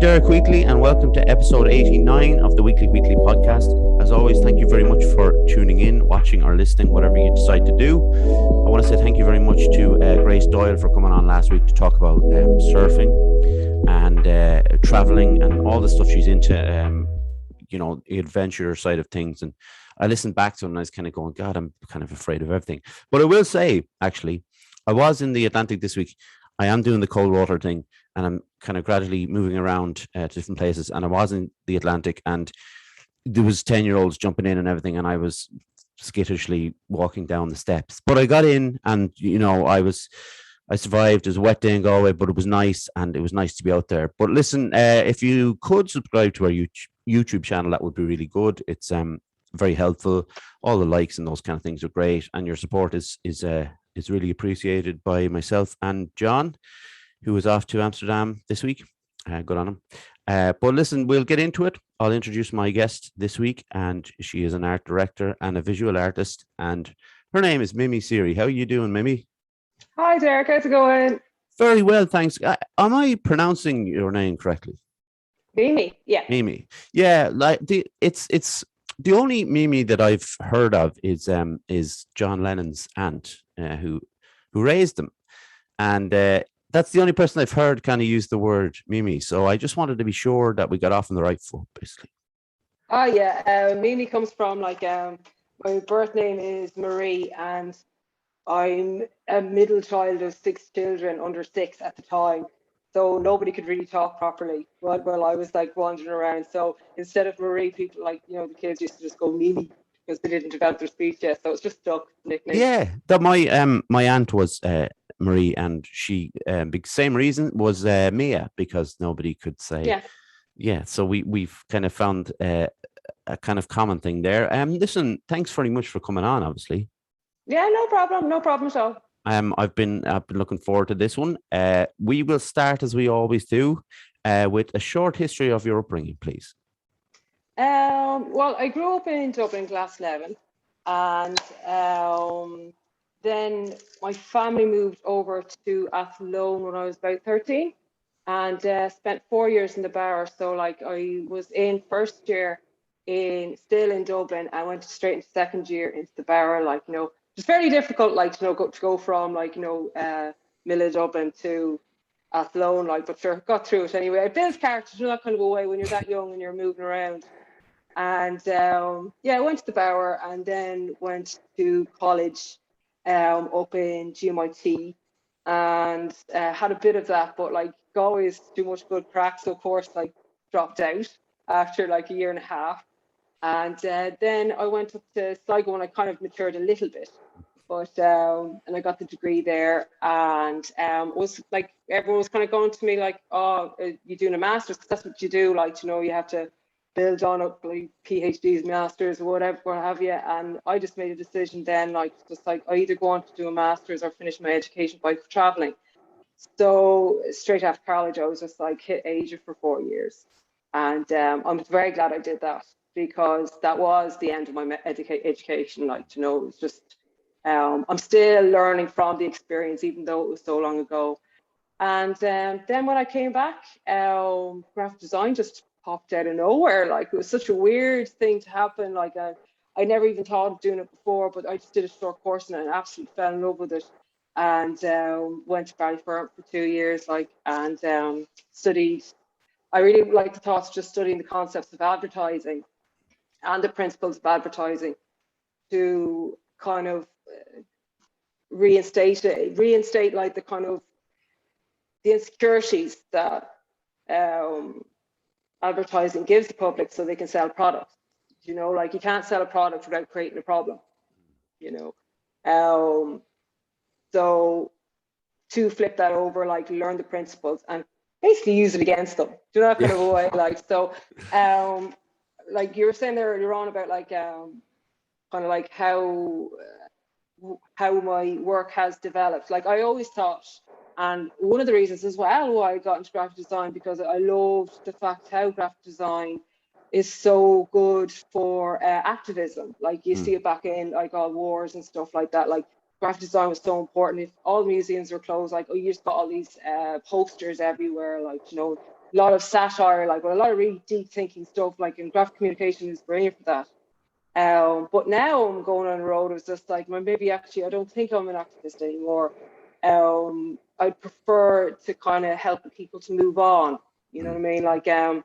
Derek Wheatley, and welcome to episode 89 of the Weekly podcast. As always, thank you very much for tuning in, watching, or listening, whatever you decide to do. I want to say thank you very much to Grace Doyle for coming on last week to talk about surfing and traveling and all the stuff she's into, the adventure side of things. And I listened back to it and I was kind of going, God, I'm kind of afraid of everything. But I will say, actually, I was in the Atlantic this week. I am doing the cold water thing, and I'm kind of gradually moving around to different places. And I was in the Atlantic, and there was 10-year-olds jumping in and everything, and I was skittishly walking down the steps. But I got in, and I survived. It was a wet day in Galway, but it was nice, and it was nice to be out there. But listen, if you could subscribe to our YouTube channel, that would be really good. It's very helpful. All the likes and those kind of things are great, and your support is really appreciated by myself and John, who is off to Amsterdam this week. Good on him. But listen, we'll get into it. I'll introduce my guest this week, and she is an art director and a visual artist, and her name is Seery. How are you doing, Mimi? Hi, Derek. How's it going? Very well, thanks. Am I pronouncing your name correctly? Mimi, yeah. Mimi, yeah. Like it's the only Mimi that I've heard of is John Lennon's aunt, who raised him, and that's the only person I've heard kind of use the word Mimi. So I just wanted to be sure that we got off on the right foot, basically. Oh yeah, Mimi comes from my birth name is Marie, and I'm a middle child of 6 children under 6 at the time. So nobody could really talk properly while I was wandering around. So instead of Marie, people the kids used to just go Mimi because they didn't develop their speech yet. So it's just stuck nickname. Yeah, that my aunt was Marie, and she same reason was Mia, because nobody could say. Yeah. So we've kind of found a kind of common thing there. Listen, thanks very much for coming on. Obviously. Yeah, no problem at all. I've been looking forward to this one. We will start, as we always do, with a short history of your upbringing, please. Well, I grew up in Dublin, Glasnevin, and then my family moved over to Athlone when I was about 13, and spent 4 years in the Borough. So I was in first year still in Dublin. I went straight into second year into the Borough. It's very difficult, to go from middle of Dublin to Athlone, but sure, got through it anyway. I built characters in that kind of a way when you're that young and you're moving around. And I went to the Borough and then went to college up in GMIT, and had a bit of that, but Galway is too much good crack, so of course dropped out after a year and a half. And then I went up to Sligo and I kind of matured a little bit. But and I got the degree there, and it was everyone was kind of going to me oh, you're doing a master's, because that's what you do. You have to build on up PhDs, masters, whatever, what have you. And I just made a decision then, I either go on to do a master's or finish my education by traveling. So straight after college, I was just hit Asia for 4 years, and I'm very glad I did that, because that was the end of my education. It's just. I'm still learning from the experience, even though it was so long ago. And then when I came back, graphic design just popped out of nowhere. It was such a weird thing to happen. I never even thought of doing it before, but I just did a short course and I absolutely fell in love with it. And went to Ballyfermot for 2 years, and studied. I really liked the thoughts of just studying the concepts of advertising and the principles of advertising to kind of reinstate the kind of the insecurities that advertising gives the public so they can sell products. You can't sell a product without creating a problem. So to flip that over, learn the principles and basically use it against them. Do that kind of a way. So you were saying there earlier on about kind of how my work has developed. I always thought, and one of the reasons as well why I got into graphic design, because I loved the fact how graphic design is so good for activism. You see it back in all wars and stuff like that. Graphic design was so important. If all museums were closed, you just got all these posters everywhere, lot of satire, like, well, a lot of really deep thinking stuff, like, in graphic communication is brilliant for that. But now I'm going on the road. It's just like, well, maybe actually I don't think I'm an activist anymore. I'd prefer to kind of help people to move on. You know what I mean? Like, and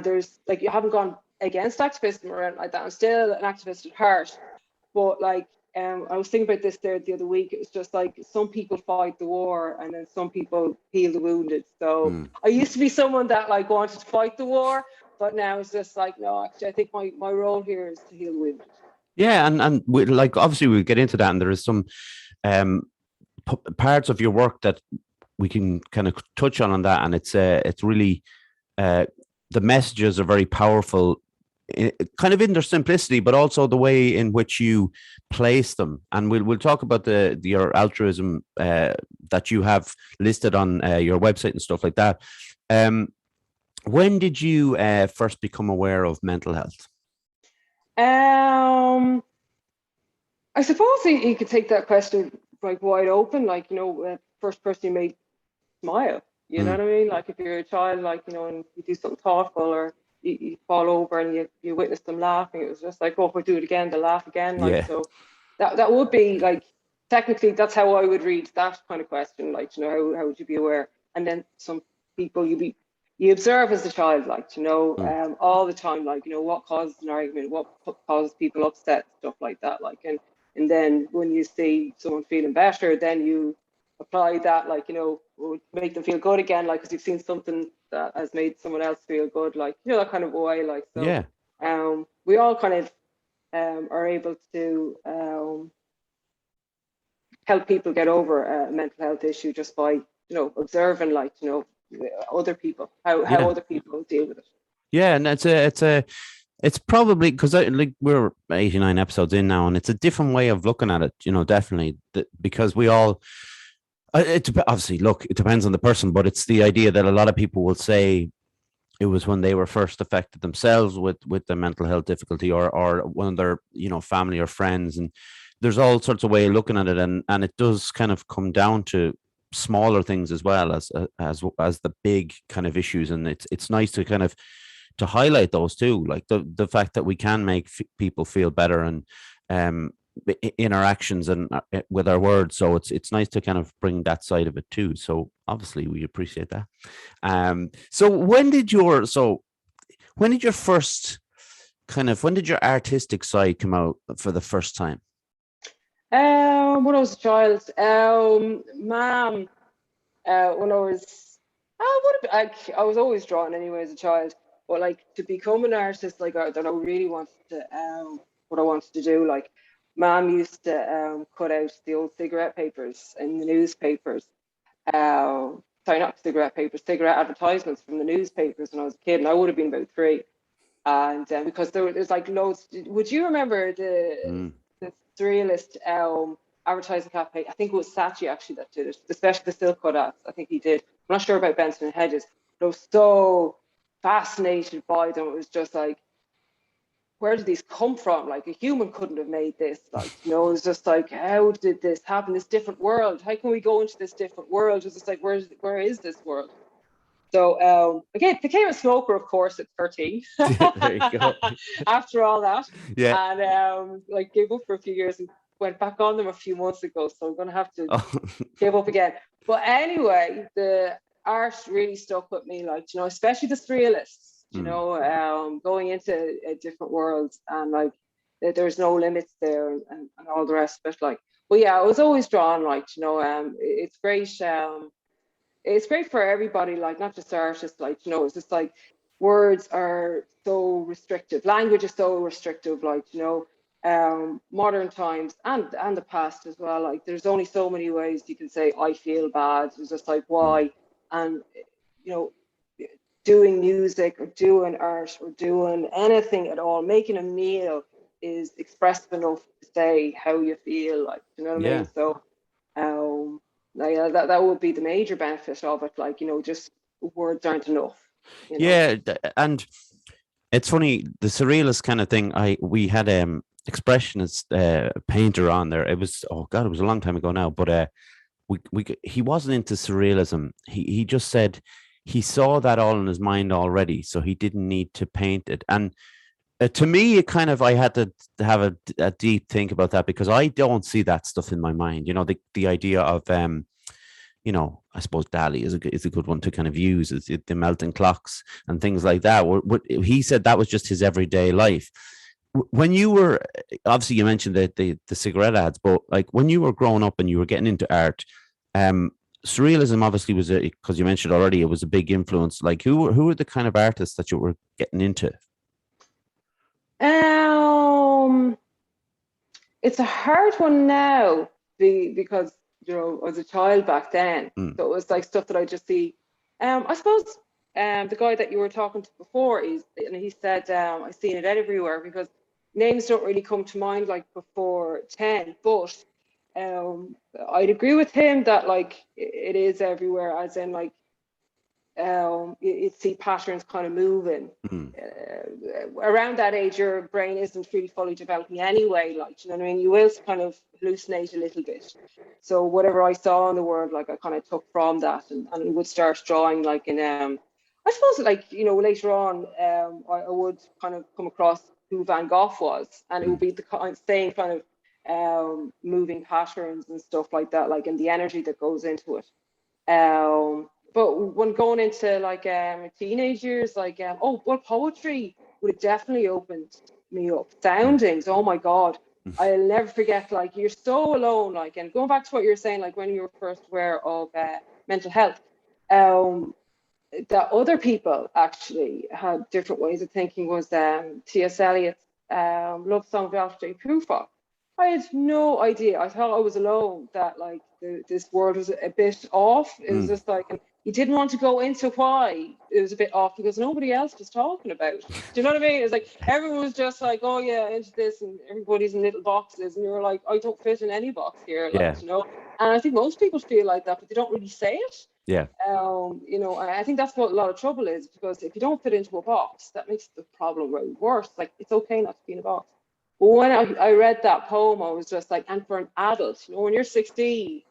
there's like, you haven't gone against activism or anything like that. I'm still an activist at heart, but like, I was thinking about this there the other week. It was just like, some people fight the war and then some people heal the wounded. So I used to be someone that like wanted to fight the war, but now it's just like, no, actually, I think my role here is to heal the wounded. Yeah, and we, like, obviously we'll get into that, and there is some parts of your work that we can kind of touch on that, and it's really the messages are very powerful, kind of in their simplicity, but also the way in which you place them. And we'll talk about your altruism that you have listed on your website and stuff like that. When did you first become aware of mental health? I suppose you could take that question like wide open, like, you know, first person you may smile, you know what I mean? Like, if you're a child, like, you know, and you do something thoughtful, or you fall over and you witness them laughing, it was just like, oh, if I do it again, they'll laugh again. Like, so that would be like, technically that's how I would read that kind of question, like, you know, how would you be aware? And then some people you observe as a child, like, you know, all the time, like, you know, what causes an argument, what causes people upset, stuff like that, like, and then when you see someone feeling better, then you apply that, like, you know, would make them feel good again, like, because you've seen something that has made someone else feel good, like, you know, that kind of way, like, so we all kind of are able to help people get over a mental health issue just by, you know, observing, like, you know, other people, how other people deal with it. Yeah, and it's probably because like we're 89 episodes in now, and it's a different way of looking at it, you know, definitely, because we all, obviously, look, it depends on the person, but it's the idea that a lot of people will say it was when they were first affected themselves with the mental health difficulty, or one of their, you know, family or friends, and there's all sorts of way of looking at it, and it does kind of come down to smaller things as well as the big kind of issues, and it's nice to kind of to highlight those too, like the fact that we can make people feel better, and in our actions and with our words. So it's nice to kind of bring that side of it too. So obviously we appreciate that. So when did your first when did your artistic side come out for the first time? When I was a child, mom, when I was, I was always drawing anyway as a child, but like to become an artist, like I really wanted to, what I wanted to do, like mom used to cut out the old cigarette papers in the newspapers, sorry, not cigarette papers, cigarette advertisements from the newspapers when I was a kid, and I would have been about 3, and because there's like loads. Would you remember the Surrealist advertising campaign? I think it was Saatchi actually that did it, especially the silk cut ads. I think he did. I'm not sure about Benson and Hedges, but I was so fascinated by them. It was just like, where did these come from? Like, a human couldn't have made this. Like, you know, it was just like, how did this happen? This different world. How can we go into this different world? It was just like, where is this world? So again, became a smoker, of course, at 13. There you go. After all that, Yeah. and like gave up for a few years and went back on them a few months ago. So I'm going to have to give up again. But anyway, the art really stuck with me, like, you know, especially the Surrealists. You know, going into different worlds, and like there's no limits there, and all the rest of it. Like, but yeah, I was always drawn. Like, you know, it's great. It's great for everybody, like not just artists, like, you know, it's just like words are so restrictive, language is so restrictive, like, you know, modern times and the past as well, like there's only so many ways you can say I feel bad. It's just like, why? And, you know, doing music or doing art or doing anything at all, making a meal is expressive enough to say how you feel, like, you know what I mean? So like, that would be the major benefit of it, like, you know, just words aren't enough, you know? Yeah, and it's funny, the surrealist kind of thing. We had expressionist painter on there. It was, oh god, it was a long time ago now, but he wasn't into surrealism. He just said he saw that all in his mind already, so he didn't need to paint it. And to me, it kind of, I had to have a deep think about that, because I don't see that stuff in my mind. The idea of I suppose Dali is a good one to kind of use, is the melting clocks and things like that. He said that was just his everyday life. When you were, obviously you mentioned the cigarette ads, but like when you were growing up and you were getting into art, surrealism obviously was, because you mentioned already, it was a big influence. Like who were the kind of artists that you were getting into? It's a hard one now, because I was a child back then, Mm. so it was like stuff that I just see. I suppose the guy that you were talking to before, he said I've seen it everywhere, because names don't really come to mind like before 10, but I'd agree with him that like it is everywhere, as in like you see patterns kind of moving. Mm. Around that age, your brain isn't really fully developing anyway. Like, you know what I mean? You will kind of hallucinate a little bit. So whatever I saw in the world, like I kind of took from that, and would start drawing like in I suppose like later on I would kind of come across who Van Gogh was, and it would be the same kind of moving patterns and stuff like that, like, and the energy that goes into it. But when going into like teenage years, like poetry would have definitely opened me up. Soundings, oh my God, I'll never forget. Like, you're so alone. Like, and going back to what you were saying, like when you were first aware of mental health, that other people actually had different ways of thinking was T.S. Eliot's Love Song of Alfred Prufrock. I had no idea. I thought I was alone, that like this world was a bit off. It was just like, and he didn't want to go into why it was a bit off, because nobody else was talking about it. Do you know what I mean? It's like everyone was just like, oh yeah, into this, and everybody's in little boxes, and you're like, I don't fit in any box here, like, Yeah. And I think most people feel like that, but they don't really say it. Yeah. I think that's what a lot of trouble is, because if you don't fit into a box, that makes the problem way worse. Like, it's okay not to be in a box. But when I read that poem, I was just like, and for an adult, when you're 16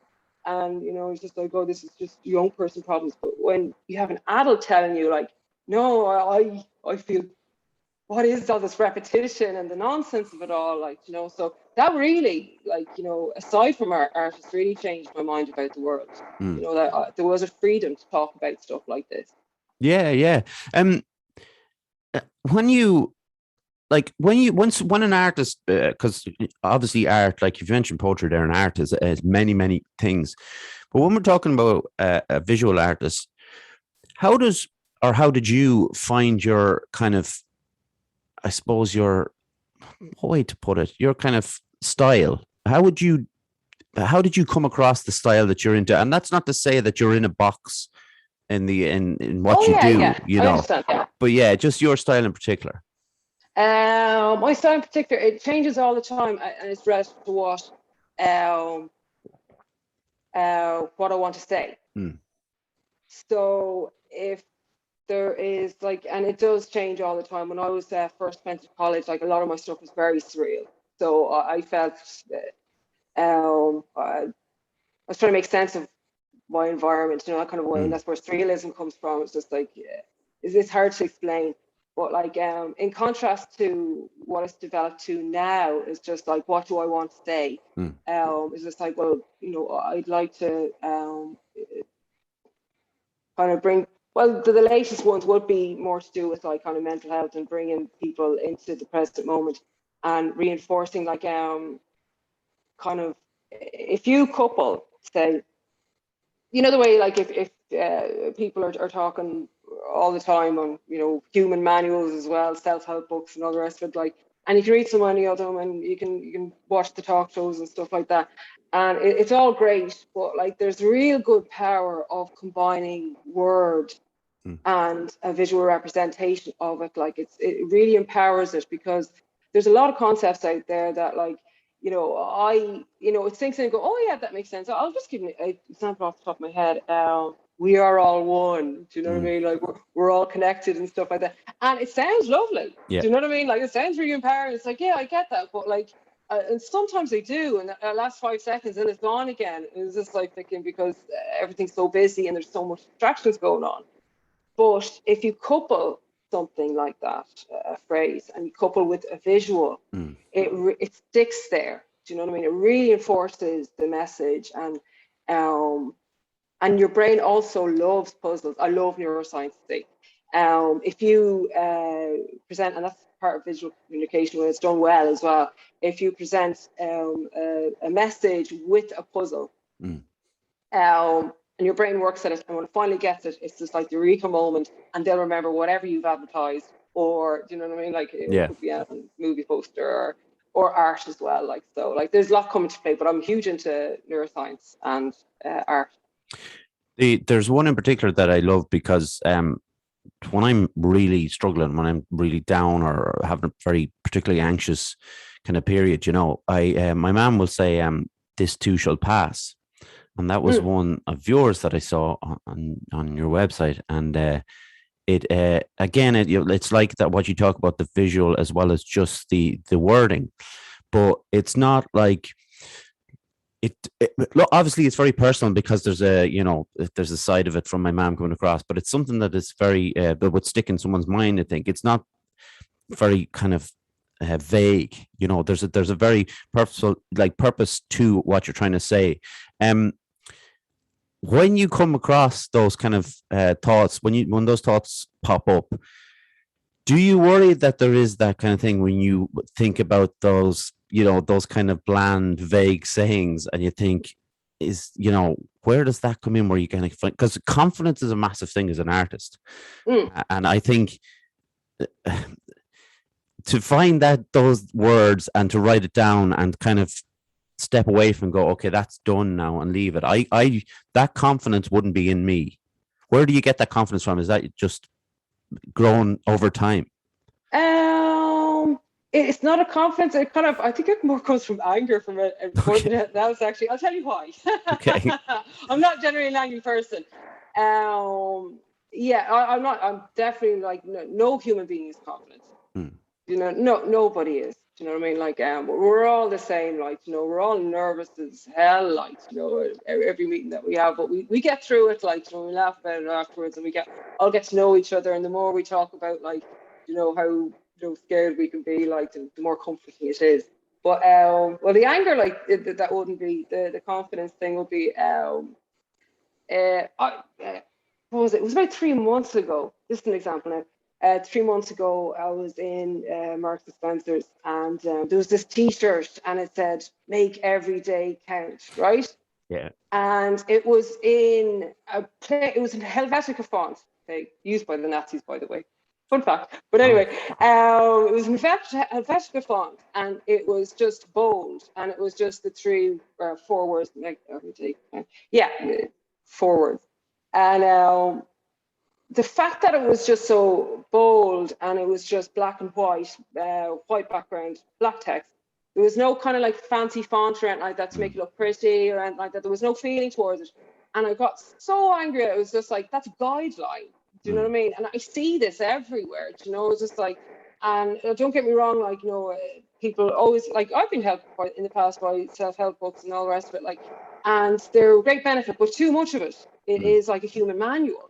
and, it's just like, oh, this is just young person problems. But when you have an adult telling you like, no, I feel, what is all this repetition and the nonsense of it all? Like, so that really, like, aside from our artists, really changed my mind about the world. That there was a freedom to talk about stuff like this. Yeah. Yeah. When you, like when an artist, because obviously art, like you've mentioned poetry there, and art is many things, but when we're talking about a visual artist, how did you find your kind of, I suppose, what way to put it, your kind of style? How did you come across the style that you're into? And that's not to say that you're in a box in what you do, I understand, yeah. But yeah, just your style in particular. My style in particular, it changes all the time, and it's relative to what I want to say. So if there is like, and it does change all the time. When I was first went to college, like a lot of my stuff was very surreal. So I felt I was trying to make sense of my environment, that kind of way, and that's where surrealism comes from. It's just like, it's hard to explain. But like, in contrast to what it's developed to now, is just like, what do I want to say? It's just like, well, I'd like to kind of bring, well, the latest ones would be more to do with like kind of mental health and bringing people into the present moment and reinforcing like kind of, if you couple say, the way like if people are talking all the time on human manuals as well, self-help books and all the rest of it, like, and you can read so many of them, and you can watch the talk shows and stuff like that, and it's all great, but like there's real good power of combining word and a visual representation of it. Like it really empowers it, because there's a lot of concepts out there that like it sinks in and go, oh yeah, that makes sense. I'll just give you an example off the top of my head. We are all one. Do you know what I mean? Like we're all connected and stuff like that. And it sounds lovely. Yeah. Do you know what I mean? Like it sounds really empowering. It's like, yeah, I get that. But like, and sometimes they do, and the last 5 seconds and it's gone again. It's just like thinking, because everything's so busy and there's so much distractions going on. But if you couple something like that, a phrase, and you couple with a visual, it sticks there. Do you know what I mean? It reinforces the message, and your brain also loves puzzles. I love neuroscience. If you present, and that's part of visual communication when it's done well as well, if you present a message with a puzzle, and your brain works at it, and when it finally gets it, it's just like the eureka moment, and they'll remember whatever you've advertised, or do you know what I mean? Like it could be a movie poster or art as well. Like so, like there's a lot coming to play. But I'm huge into neuroscience and art. There's one in particular that I love because when I'm really struggling, when I'm really down or having a very particularly anxious kind of period, you know, my mom will say, "This too shall pass," and that was one of yours that I saw on your website, and it again, it's like that what you talk about, the visual as well as just the wording, but it's not like. Look, obviously it's very personal because there's a side of it from my mom coming across, but it's something that is very that would stick in someone's mind. I think it's not very kind of vague. You know, there's a very purposeful purpose to what you're trying to say. When you come across those kind of thoughts, when those thoughts pop up, do you worry that there is that kind of thing when you think about those, you know, those kind of bland, vague sayings, and you think, where does that come in? Where you kind of, because confidence is a massive thing as an artist, and I think to find those words and to write it down and kind of step away from go, okay, that's done now, and leave it. I that confidence wouldn't be in me. Where do you get that confidence from? Is that just grown over time? It's not a confidence. It kind of, I think it more comes from anger from it. That was actually, I'll tell you why. Okay. I'm not generally an angry person. I'm definitely like, no human being is confident. You know, nobody is. Do you know what I mean? Like, we're all the same. Like, you know, we're all nervous as hell. Like, you know, every meeting that we have, but we get through it. Like, you know, we laugh about it afterwards, and all get to know each other. And the more we talk about, like, you know, how scared we can be, like, the more comforting it is. But well, the anger, like, that wouldn't be the confidence thing. Would be what was it? It was about 3 months ago. This is an example now. 3 months ago, I was in Marks and Spencer's, and there was this T-shirt, and it said "Make every day count," right? Yeah. And it was in it was in Helvetica font, used by the Nazis, by the way. Fun fact. But anyway, it was in Helvetica font, and it was just bold, and it was just the four words, like every day. Four words, and the fact that it was just so bold and it was just black and white, white background, black text. There was no kind of like fancy font or anything like that to make it look pretty or anything like that. There was no feeling towards it. And I got so angry. It was just like, that's a guideline. Do you know what I mean? And I see this everywhere. Do you know, it's just like, and don't get me wrong, like, you know, people always, like, I've been helped in the past by self-help books and all the rest of it, like, and they're a great benefit, but too much of it is like a human manual.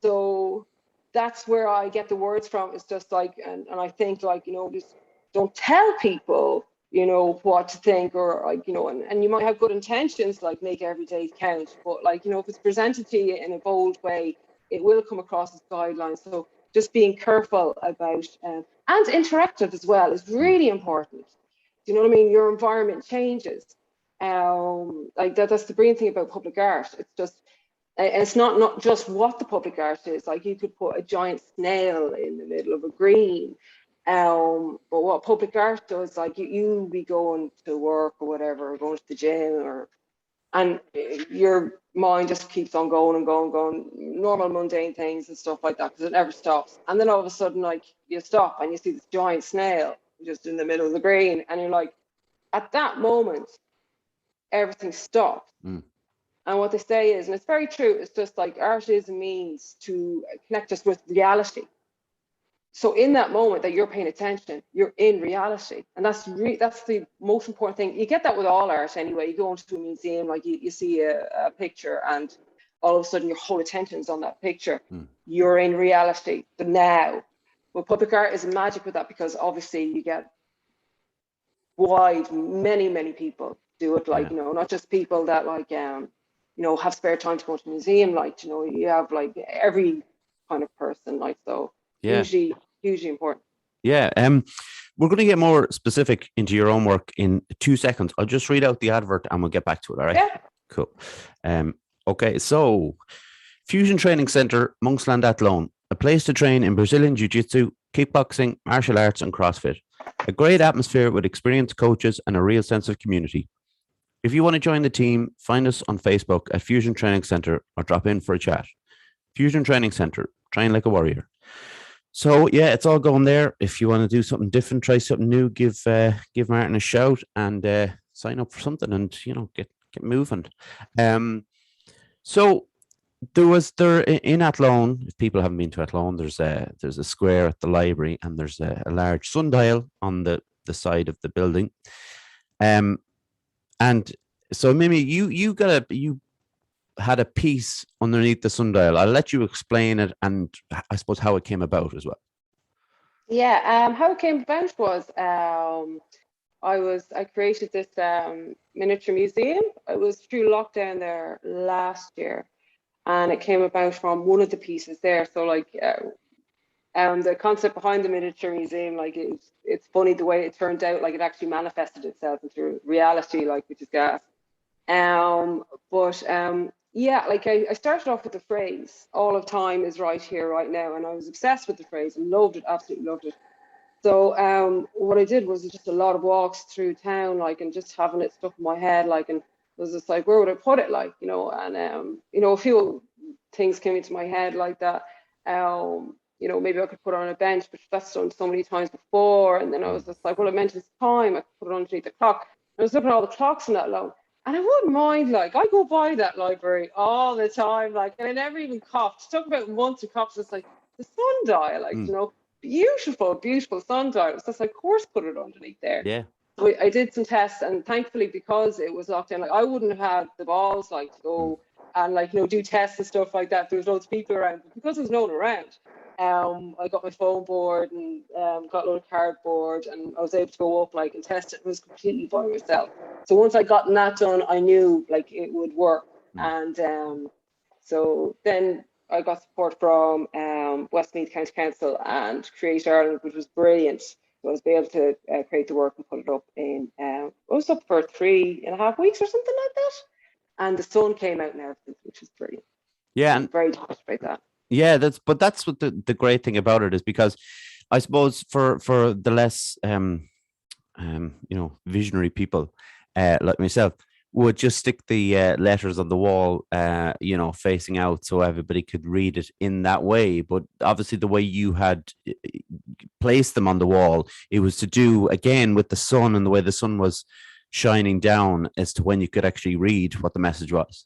So that's where I get the words from. It's just like, and I think, like, you know, just don't tell people, you know, what to think, or like, you know, and you might have good intentions, like make every day count, but like, you know, if it's presented to you in a bold way, it will come across as guidelines. So just being careful about, and interactive as well is really important. Do you know what I mean? Your environment changes. Like that's the brilliant thing about public art. It's just, it's not just what the public art is. Like, you could put a giant snail in the middle of a green, but what public art does, like, you be going to work or whatever, or going to the gym, and your mind just keeps on going and going, normal mundane things and stuff like that, because it never stops. And then all of a sudden, like, you stop and you see this giant snail just in the middle of the green, and you're like, at that moment, everything stops. And what they say is, and it's very true, it's just like art is a means to connect us with reality. So in that moment that you're paying attention, you're in reality. And that's the most important thing. You get that with all art anyway. You go into a museum, like you see a picture, and all of a sudden your whole attention's on that picture. You're in reality, the now. Well, public art is magic with that, because obviously you get many people do it, like, not just people that like, have spare time to go to a museum, like, you have like every kind of person, like, so hugely important. Yeah. We're going to get more specific into your own work in 2 seconds. I'll just read out the advert and we'll get back to it. All right. Yeah. Cool. Okay. So, Fusion Training Center, Monksland Athlone, a place to train in Brazilian Jiu-Jitsu, kickboxing, martial arts, and CrossFit. A great atmosphere with experienced coaches and a real sense of community. If you want to join the team, find us on Facebook at Fusion Training Center or drop in for a chat. Fusion Training Center, train like a warrior. So yeah, it's all going there. If you want to do something different, try something new, give Martin a shout and sign up for something, and get moving. So there in Athlone, if people haven't been to Athlone, there's a square at the library, and there's a large sundial on the side of the building. And so Mimi, you had a piece underneath the sundial. I'll let you explain it, and I suppose how it came about as well. Yeah, how it came about was I created this miniature museum. It was through lockdown there last year, and it came about from one of the pieces there. So like the concept behind the miniature museum, like it's funny the way it turned out. Like it actually manifested itself into reality, like, which is gas. Yeah, like I started off with the phrase, all of time is right here, right now. And I was obsessed with the phrase and loved it, absolutely loved it. So what I did was just a lot of walks through town, like, and just having it stuck in my head, like, and was just like, where would I put it? Like, and, a few things came into my head like that. Maybe I could put it on a bench, but that's done so many times before. And then I was just like, well, it mentions time. I could put it underneath the clock. I was looking at all the clocks in that alone. And I wouldn't mind, like, I go by that library all the time, like, and I never even coughed. Talk about months of coughs. It's like the sundial, like, beautiful sundial. So it's like, of course, put it underneath there. Yeah. So I did some tests, and thankfully, because it was locked down, like, I wouldn't have had the balls, like, to go and, like, do tests and stuff like that. There was loads of people around, but because there was no one around, I got my foam board and got a load of cardboard, and I was able to go up, like, and test it. It was completely by myself. So once I got that done, I knew, like, it would work. And so then I got support from Westmeath County Council and Create Ireland, which was brilliant. So I was able to create the work and put it up in, it was up for 3.5 weeks or something like that. And the sun came out and everything, which was brilliant. Yeah. I'm very touched by that. Yeah, that's what the great thing about it is, because I suppose for the less visionary people like myself would just stick the letters on the wall facing out so everybody could read it in that way. But obviously the way you had placed them on the wall, it was to do again with the sun and the way the sun was shining down as to when you could actually read what the message was.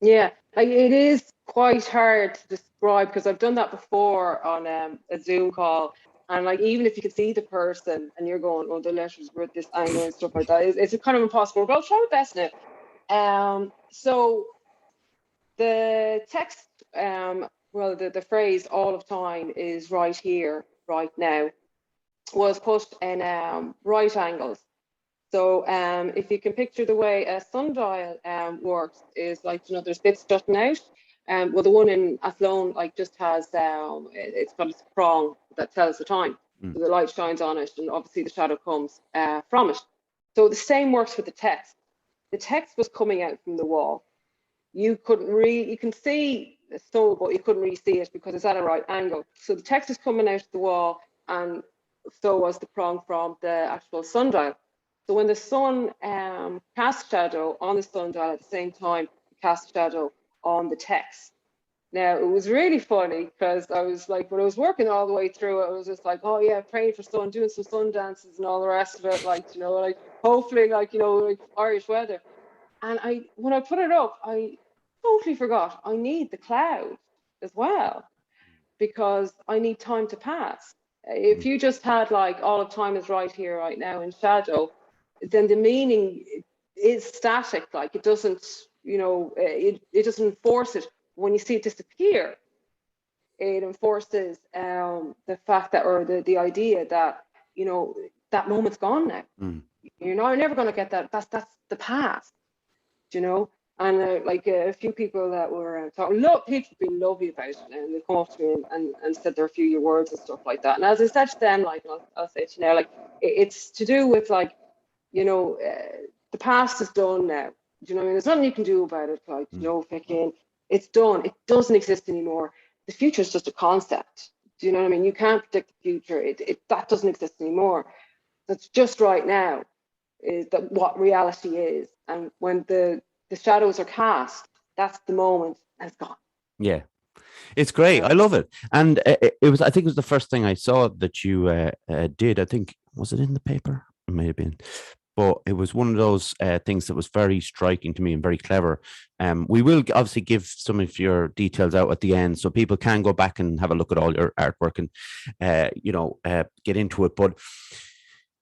Yeah, like, it is quite hard to describe, because I've done that before on a Zoom call, and like, even if you can see the person and you're going, oh, the letters were at this angle and stuff like that, it's kind of impossible, but I'll try my best now. So the text, the phrase all of time is right here, right now, was put in right angles. So if you can picture the way a sundial works, is like, there's bits jutting out. Well, the one in Athlone, like, just has, it's got a prong that tells the time. So the light shines on it, and obviously the shadow comes from it. So the same works with the text. The text was coming out from the wall. You can see the stone, but you couldn't really see it because it's at a right angle. So the text is coming out of the wall, and so was the prong from the actual sundial. So when the sun casts shadow on the sundial, at the same time, it casts shadow on the text. Now, it was really funny, because I was like, when I was working all the way through it, I was just like, oh yeah, praying for sun, doing some sun dances and all the rest of it, like, like, hopefully, like, like Irish weather. And when I put it up, I totally forgot I need the cloud as well, because I need time to pass. If you just had, like, all of time is right here, right now in shadow, then the meaning is static. Like, it doesn't, it doesn't force it. when you see it disappear, it enforces the fact that, or the idea that, you know, that moment's gone now. You're never going to get that. That's the past, you know. And like a few people that were talking, look, people have been lovely about it, and they come up to me and said their few words and stuff like that. And as I said to them, like, I'll say to you now, like, it's to do with, like, you know, the past is done now. Do you know what I mean? There's nothing you can do about it. Like, you know, fucking, it's done. It doesn't exist anymore. The future is just a concept. Do you know what I mean? You can't predict the future. That doesn't exist anymore. That's just right now is that what reality is. And when the shadows are cast, that's the moment, and it's gone. Yeah. It's great. I love it. And it was, I think it was the first thing I saw that you did. I think, was it in the paper? It may have been. But it was one of those things that was very striking to me and very clever. We will obviously give some of your details out at the end, so people can go back and have a look at all your artwork and, you know, get into it. But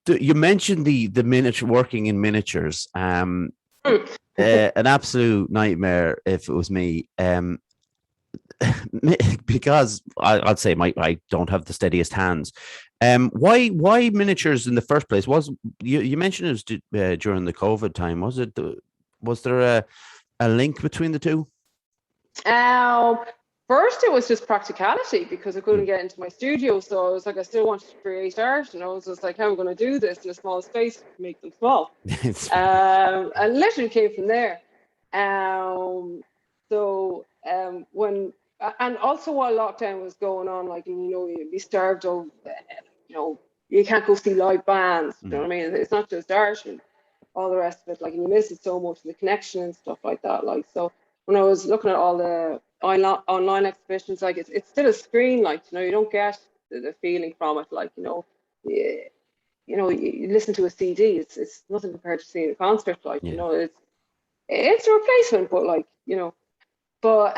you mentioned the miniature, working in miniatures. An absolute nightmare if it was me. Because I'd say I don't have the steadiest hands. Why miniatures in the first place? Was you mentioned it was during the COVID time? Was it? Was there a link between the two? First it was just practicality, because I couldn't get into my studio, so I was like, I still wanted to create art, and I was just like, how am I going to do this in a small space to make them small? And literally came from there. When and also while lockdown was going on, like, you know, you'd be starved of, you know, you can't go see live bands. You know what I mean? It's not just art and all the rest of it. Like, and you miss it so much, the connection and stuff like that. Like, so when I was looking at all the online exhibitions, like, it's still a screen. Like, you know, you don't get the feeling from it. Like, you know, you listen to a CD. It's nothing compared to seeing a concert. Like, you know, it's a replacement, but, like, you know, but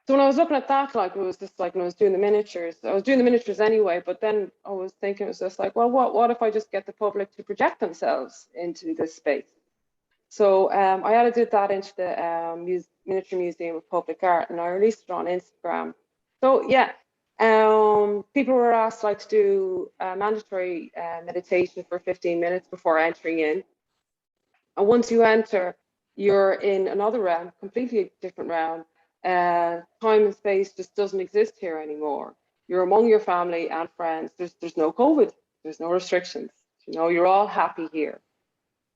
so when I was looking at that, like, it was just like, when I was doing the miniatures anyway, but then I was thinking, it was just like, well, what if I just get the public to project themselves into this space? So I added that into the Miniature Museum of Public Art, and I released it on Instagram. So yeah, people were asked, like, to do a mandatory meditation for 15 minutes before entering in. And once you enter, you're in another realm, completely different realm. Time and space just doesn't exist here anymore. You're among your family and friends. There's no COVID. There's no restrictions. You know, you're all happy here,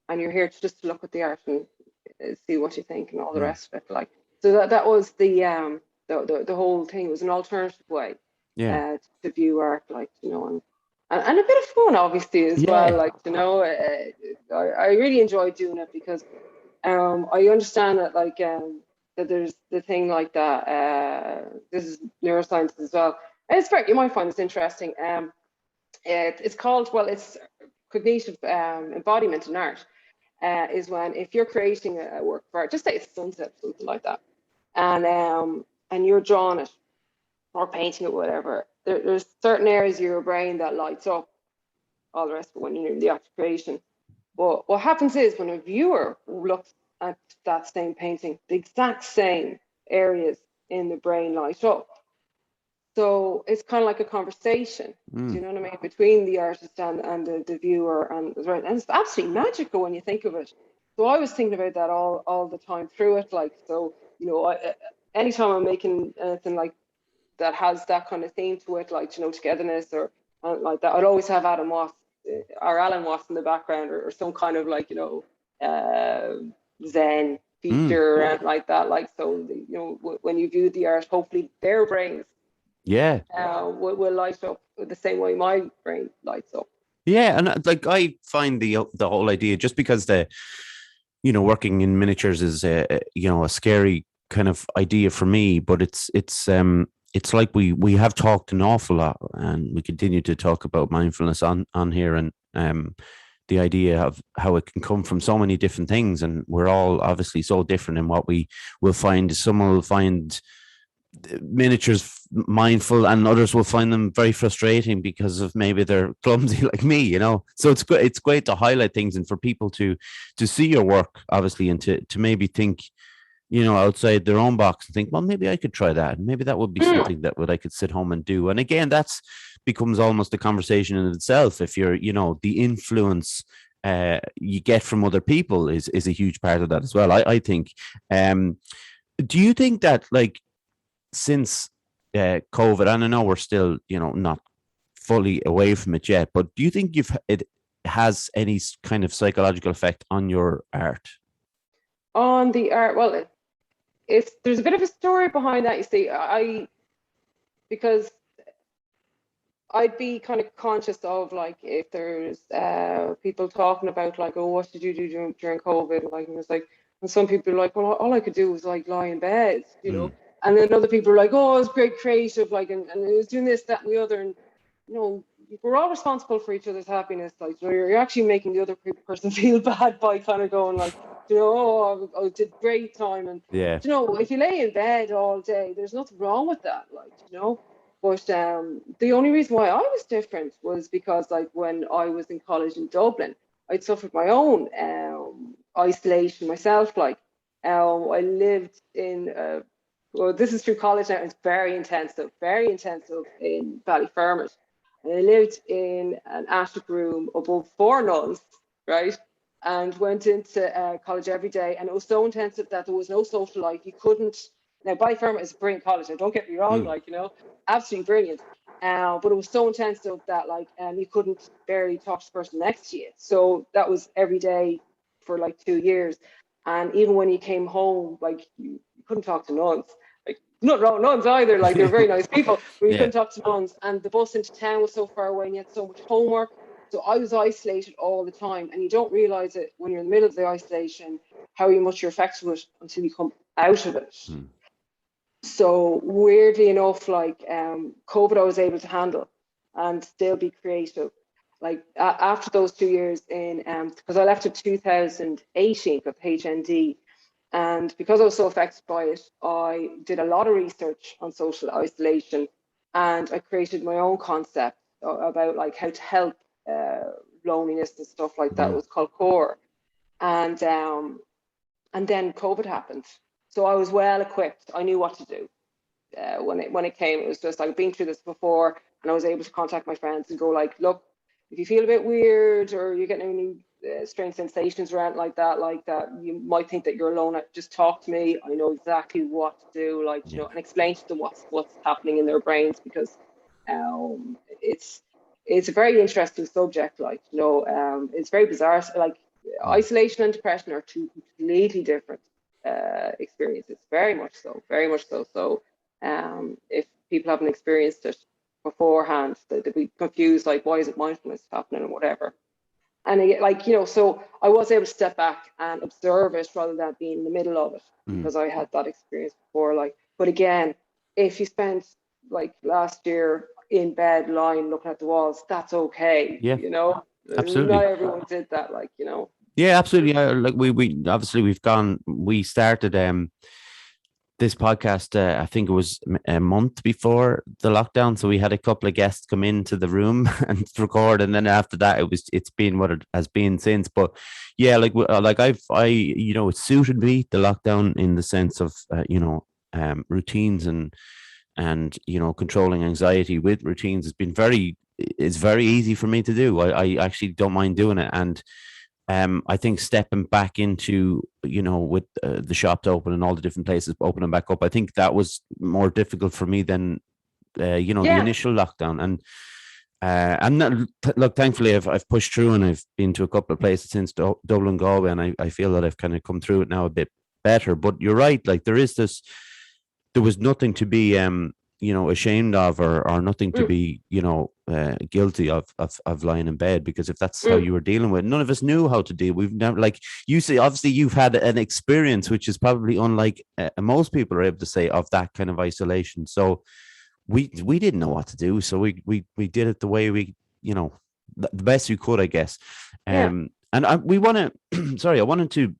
and you're here to just look at the art and see what you think and all the rest of it. Like, so that was the whole thing. It was an alternative way to view art, like, you know, and a bit of fun, obviously, as well. Like, you know, I really enjoyed doing it, because I understand that, like, that there's the thing like that. This is neuroscience as well. And it's very, you might find this interesting. It's called, well, it's cognitive embodiment in art. Is when, if you're creating a work of art, just say it's sunset, something like that, and you're drawing it or painting it, whatever. There's certain areas of your brain that lights up. All the rest of it when you're in the act of creation. But what happens is, when a viewer looks at that same painting, the exact same areas in the brain light up. So it's kind of like a conversation, do you know what I mean, between the artist and the viewer, and it's absolutely magical when you think of it. So I was thinking about that all the time through it. Like, so, you know, anytime I'm making anything like that has that kind of theme to it, like, you know, togetherness or like that, I'd always have Alan Watts in the background, or some kind of, like, you know, Zen feature and like that. Like, so, you know, when you view the art, hopefully their brains will light up the same way my brain lights up. And like, I find the whole idea, just because you know, working in miniatures is you know, a scary kind of idea for me, but it's like we have talked an awful lot, and we continue to talk about mindfulness on here, and the idea of how it can come from so many different things, and we're all obviously so different in what we will find. Someone will find miniatures mindful, and others will find them very frustrating because of maybe they're clumsy like me, you know. So it's great to highlight things, and for people to see your work, obviously, and to maybe think, outside their own box and think, well, maybe I could try that. Maybe that would be something that I could sit home and do. And again, that's becomes almost a conversation in itself. If you're, the influence you get from other people is a huge part of that as well. I think. Do you think that, like, since COVID, and I know we're still, not fully away from it yet, but do you think it has any kind of psychological effect on your art? On the art, well, there's a bit of a story behind that. You see, because I'd be kind of conscious of, like, if there's people talking about, like, oh, what did you do during COVID? Like, it was like, and some people are like, well, all I could do was, like, lie in bed, and then other people are like, oh, it was great creative, like, and it was doing this, that, and the other, and we're all responsible for each other's happiness. Like, you're actually making the other person feel bad by kind of going, like, oh, I did great time, and Yeah. if you lay in bed all day, there's nothing wrong with that, like, But the only reason why I was different was because, like, when I was in college in Dublin, I'd suffered my own isolation myself. Like, I lived in, well, this is through college now. It's very intensive in Ballyfermot. And I lived in an attic room above 4 nuns, right? And went into college every day. And it was so intensive that there was no social life. You couldn't. Now, Ballyfermot is a brilliant college. Now, don't get me wrong, like, absolutely brilliant. But it was so intensive that, like, you couldn't barely talk to the person next to you. So that was every day for like 2 years. And even when you came home, like, you couldn't talk to nuns. Like, not wrong nuns either. Like, they were very nice people, but you couldn't talk to nuns. And the bus into town was so far away, and you had so much homework. So I was isolated all the time. And you don't realize it when you're in the middle of the isolation, how much you're affected with it until you come out of it. So weirdly enough, like, COVID, I was able to handle and still be creative. Like, after those 2 years because I left in 2018 with HND, and because I was so affected by it, I did a lot of research on social isolation, and I created my own concept about, like, how to help loneliness and stuff like that. It was called Core, and then COVID happened. So I was well equipped. I knew what to do when it came. It was just, I've been through this before, and I was able to contact my friends and go, like, look, if you feel a bit weird or you're getting any strange sensations around like that, you might think that you're alone. Just talk to me. I know exactly what to do, like, and explain to them what's happening in their brains, because it's a very interesting subject. Like, it's very bizarre. Like, isolation and depression are two completely different experiences, very much so. So if people haven't experienced it beforehand, they'd be confused, like, why is it mindfulness happening and whatever. And again, like, so I was able to step back and observe it rather than being in the middle of it, because I had that experience before. Like, but again, if you spent, like, last year in bed lying looking at the walls, that's okay. Absolutely. Not everyone did that, like, Yeah, absolutely. Like, we obviously we started this podcast, I think it was a month before the lockdown, so we had a couple of guests come into the room and record, and then after that it's been what it has been since. But yeah, like it suited me, the lockdown, in the sense of routines and controlling anxiety with routines has been it's very easy for me to do. I actually don't mind doing it. And I think stepping back into, with the shop to open and all the different places opening back up, I think that was more difficult for me than, the initial lockdown. And look, thankfully, I've pushed through, and I've been to a couple of places since Dublin, Galway, and I feel that I've kind of come through it now a bit better. But you're right, like, there was nothing to be ashamed of, or nothing to be guilty of lying in bed, because if that's how you were dealing with it, none of us knew how to deal. We've never, like you say, obviously you've had an experience which is probably unlike most people are able to say, of that kind of isolation. So we didn't know what to do, so we did it the way we, the best we could, I guess. And we want to sorry, I wanted to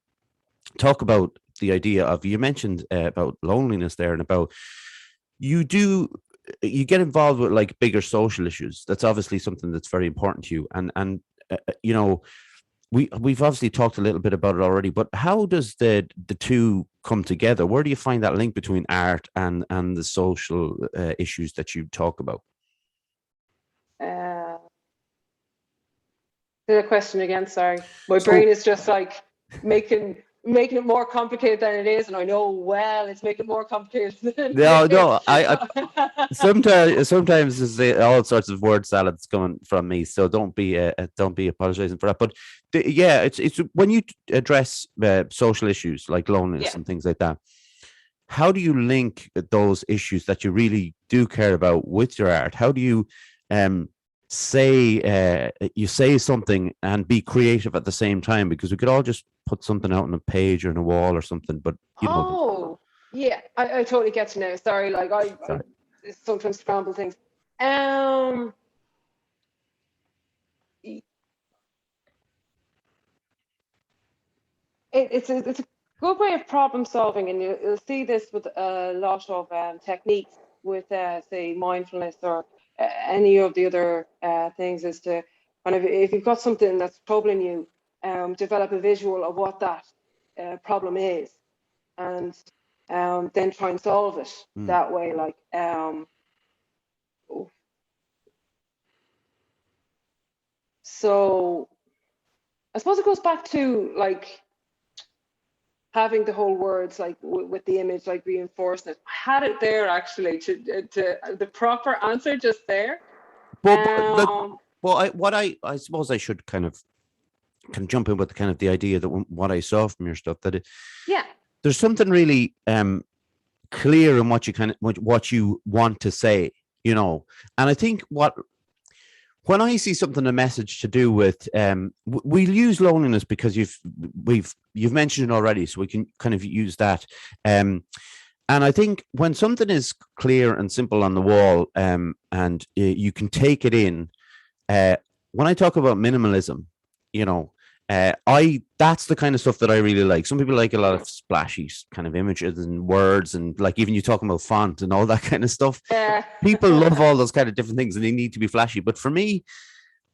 talk about the idea of, you mentioned about loneliness there, and about you get involved with, like, bigger social issues. That's obviously something that's very important to you. And we've obviously talked a little bit about it already, but how does the two come together? Where do you find that link between art and the social issues that you talk about? Uh, the question again, sorry. My So brain is just like making it more complicated than it is, and I know well it's making it more complicated than no, it no, I is. sometimes there's all sorts of word salads coming from me, so don't be apologizing for that. But yeah, it's when you address social issues like loneliness Yeah. and things like that. How do you link those issues that you really do care about with your art? How do you say you say something and be creative at the same time? Because we could all just put something out on a page or on a wall or something, but you know. Oh, yeah, I totally get you now. Sorry, like I Sorry. sometimes scramble things. Um, it's a good way of problem solving, and you'll see this with a lot of techniques with say mindfulness or any of the other things, is to kind of, if you've got something that's troubling you, develop a visual of what that problem is, and then try and solve it that way. Like so I suppose it goes back to like having the whole words like with the image, like reinforcing it. I had it there actually to the proper answer just there. But look, Um, well, I suppose I should kind of can jump in with the kind of the idea that what I saw from your stuff, that yeah. there's something really clear in what you kind of what you want to say, you know. And I think when I see something, a message to do with, we'll use loneliness because you've mentioned it already, so we can kind of use that. And I think when something is clear and simple on the wall, and you can take it in, when I talk about minimalism, you know, that's the kind of stuff that I really like. Some people like a lot of splashy kind of images and words, and like even you talking about font and all that kind of stuff. Yeah. People love all those kind of different things, and they need to be flashy. But for me,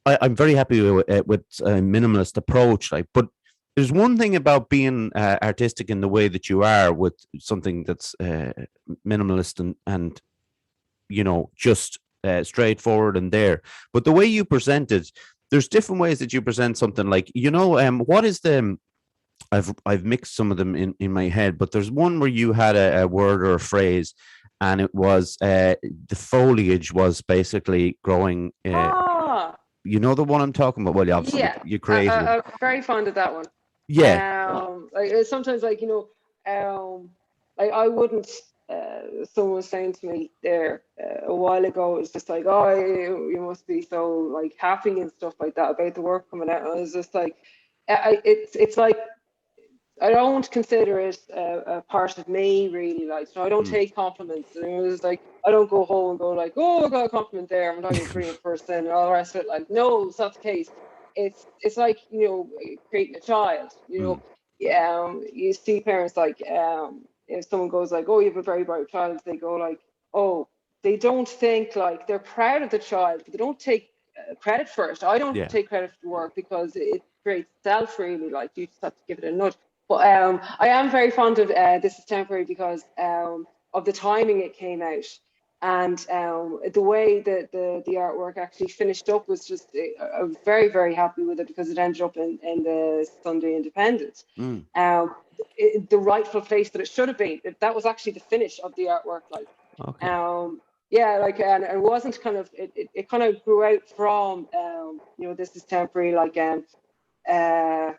I'm very happy with a minimalist approach. Like, but there's one thing about being artistic in the way that you are with something that's minimalist and you know, just straightforward and there. But the way you present it, there's different ways that you present something. Like, you know, what is the I've mixed some of them in my head, but there's one where you had a word or a phrase, and it was the foliage was basically growing. Ah, You know the one I'm talking about. Well, obviously yeah. you created it. I'm very fond of that one. Yeah. Like sometimes, like like I wouldn't. Someone was saying to me there a while ago, it's just like, oh, you must be so like happy and stuff like that about the work coming out. And I was just like, it's like I don't consider it a part of me really. Like, so I don't take compliments. And it was like I don't go home and go like, oh, I got a compliment there. I'm not a brilliant person and all the rest of it. Like, no, it's not the case. It's like, you know, creating a child. You know, you see parents like if someone goes like, oh, you have a very bright child, they go like, oh, they don't think like they're proud of the child, but they don't take credit for it. I don't Yeah. take credit for the work because it creates self really. Like, you just have to give it a nudge. But I am very fond of This Is Temporary because of the timing it came out, and the way that the artwork actually finished up was just, I was very, very happy with it because it ended up in the Sunday Independent. The rightful place that it should have been. That was actually the finish of the artwork. Like, Okay. yeah, like, and it wasn't kind of, it kind of grew out from, you know, This Is Temporary, like, uh,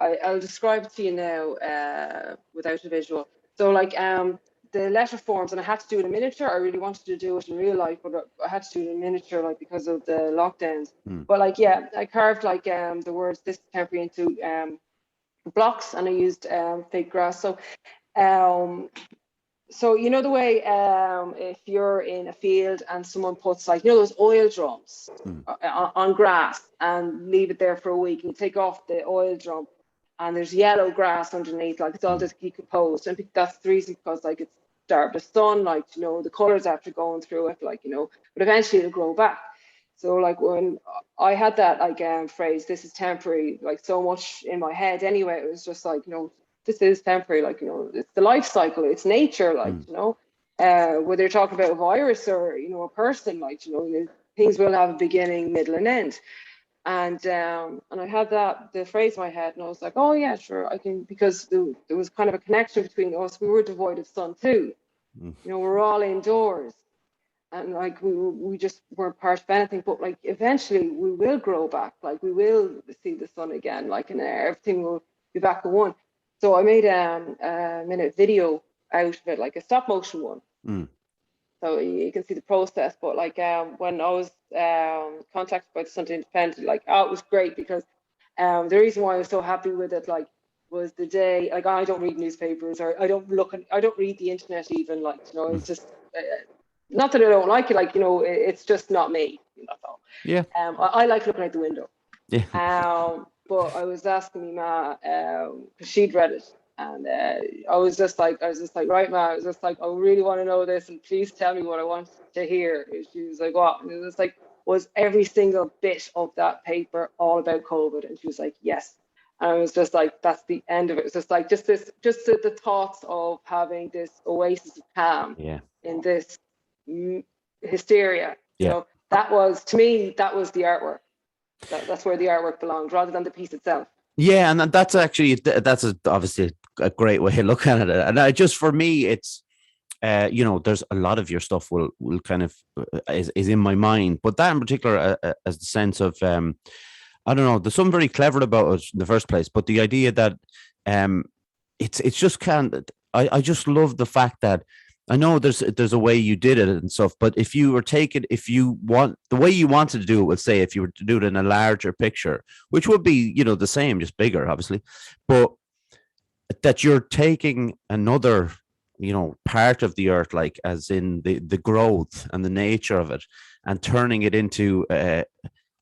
I'll describe it to you now without a visual. So like the letter forms, and I had to do it in miniature. I really wanted to do it in real life, but I had to do it in miniature, like, because of the lockdowns. But like, yeah, I carved like the words "This Temporary" into blocks, and I used fake grass. Um, so you know the way if you're in a field and someone puts, like, you know, those oil drums on grass and leave it there for a week, and you take off the oil drum and there's yellow grass underneath, like it's all decomposed, and that's the reason, because like it's starved of sun, like, you know, the colors after going through it, like, you know, but eventually it'll grow back. So like when I had that like phrase, this is temporary, like so much in my head anyway, it was just like, this is temporary, like, it's the life cycle, it's nature, like, whether you're talking about a virus or, a person, like, things will have a beginning, middle and end. And I had the phrase in my head, and I was like, oh yeah, sure, I can, because there was kind of a connection between us. We were devoid of sun too. We're all indoors, and like we just weren't part of anything. But like eventually we will grow back, like we will see the sun again, like, and everything will be back to one. So I made a minute video out of it, like a stop motion one. So you can see the process. But like when I was contacted by the Sunday Independent, like, it was great, because the reason why I was so happy with it, like, was the day, like, I don't read newspapers, or I don't read the internet even, like, it's just not that I don't like it, like, it's just not me. That's all. Yeah. I like looking out the window. Yeah. But I was asking my ma, because she'd read it, and I was just like, right, ma, I was just like, I really want to know this, and please tell me what I want to hear. And she was like, what? And it was like, was every single bit of that paper all about COVID? And she was like, yes. And I was just like, that's the end of it. It's just like, just the thoughts of having this oasis of calm in this hysteria. That was, to me, that was the artwork. That's where the artwork belonged, rather than the piece itself. Yeah, and that's actually obviously a great way of looking at it. And just for me, it's there's a lot of your stuff will kind of is in my mind, but that in particular as the sense of I don't know, there's something very clever about it in the first place, but the idea that it's just I just love the fact that I know there's a way you did it and stuff, but if you want the way you wanted to do it, let's say if you were to do it in a larger picture, which would be, the same, just bigger, obviously, but that you're taking another, part of the earth, like as in the growth and the nature of it, and turning it into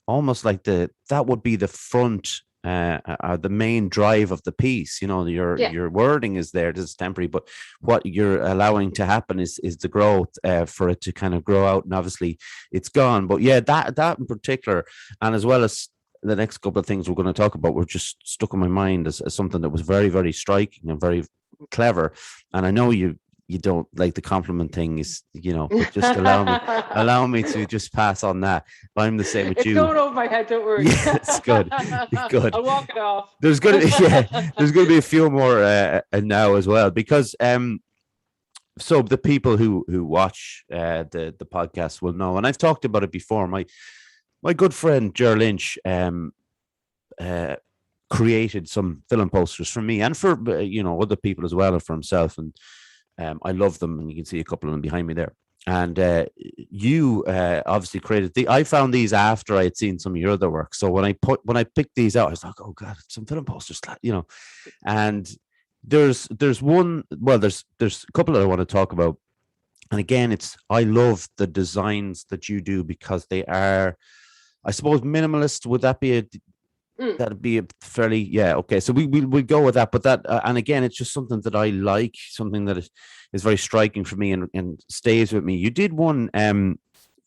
almost like that would be the front, the main drive of the piece. Your wording is there, this is temporary, but what you're allowing to happen is the growth for it to kind of grow out, and obviously it's gone. But yeah, that in particular, and as well as the next couple of things we're going to talk about, were just stuck in my mind as something that was very, very striking and very clever. And I know you don't like the compliment thing, is but just allow me to just pass on that. I'm the same with you. It's going over my head, don't worry. Yeah, it's good. I'll walk it off. There's going to be a few more now as well, because so the people who watch the podcast will know, and I've talked about it before. My good friend Ger Lynch created some film posters for me and for other people as well, and for himself, and I love them, and you can see a couple of them behind me there. And you obviously created I found these after I had seen some of your other work. So when I picked these out, I was like, oh god, some film posters, and there's one, well, there's a couple that I want to talk about. And again, I love the designs that you do, because they are, I suppose, minimalist. Would that be that'd be a fairly, okay. So we'll go with that. But that, and again, it's just something that I like, something that is very striking for me and stays with me. You did one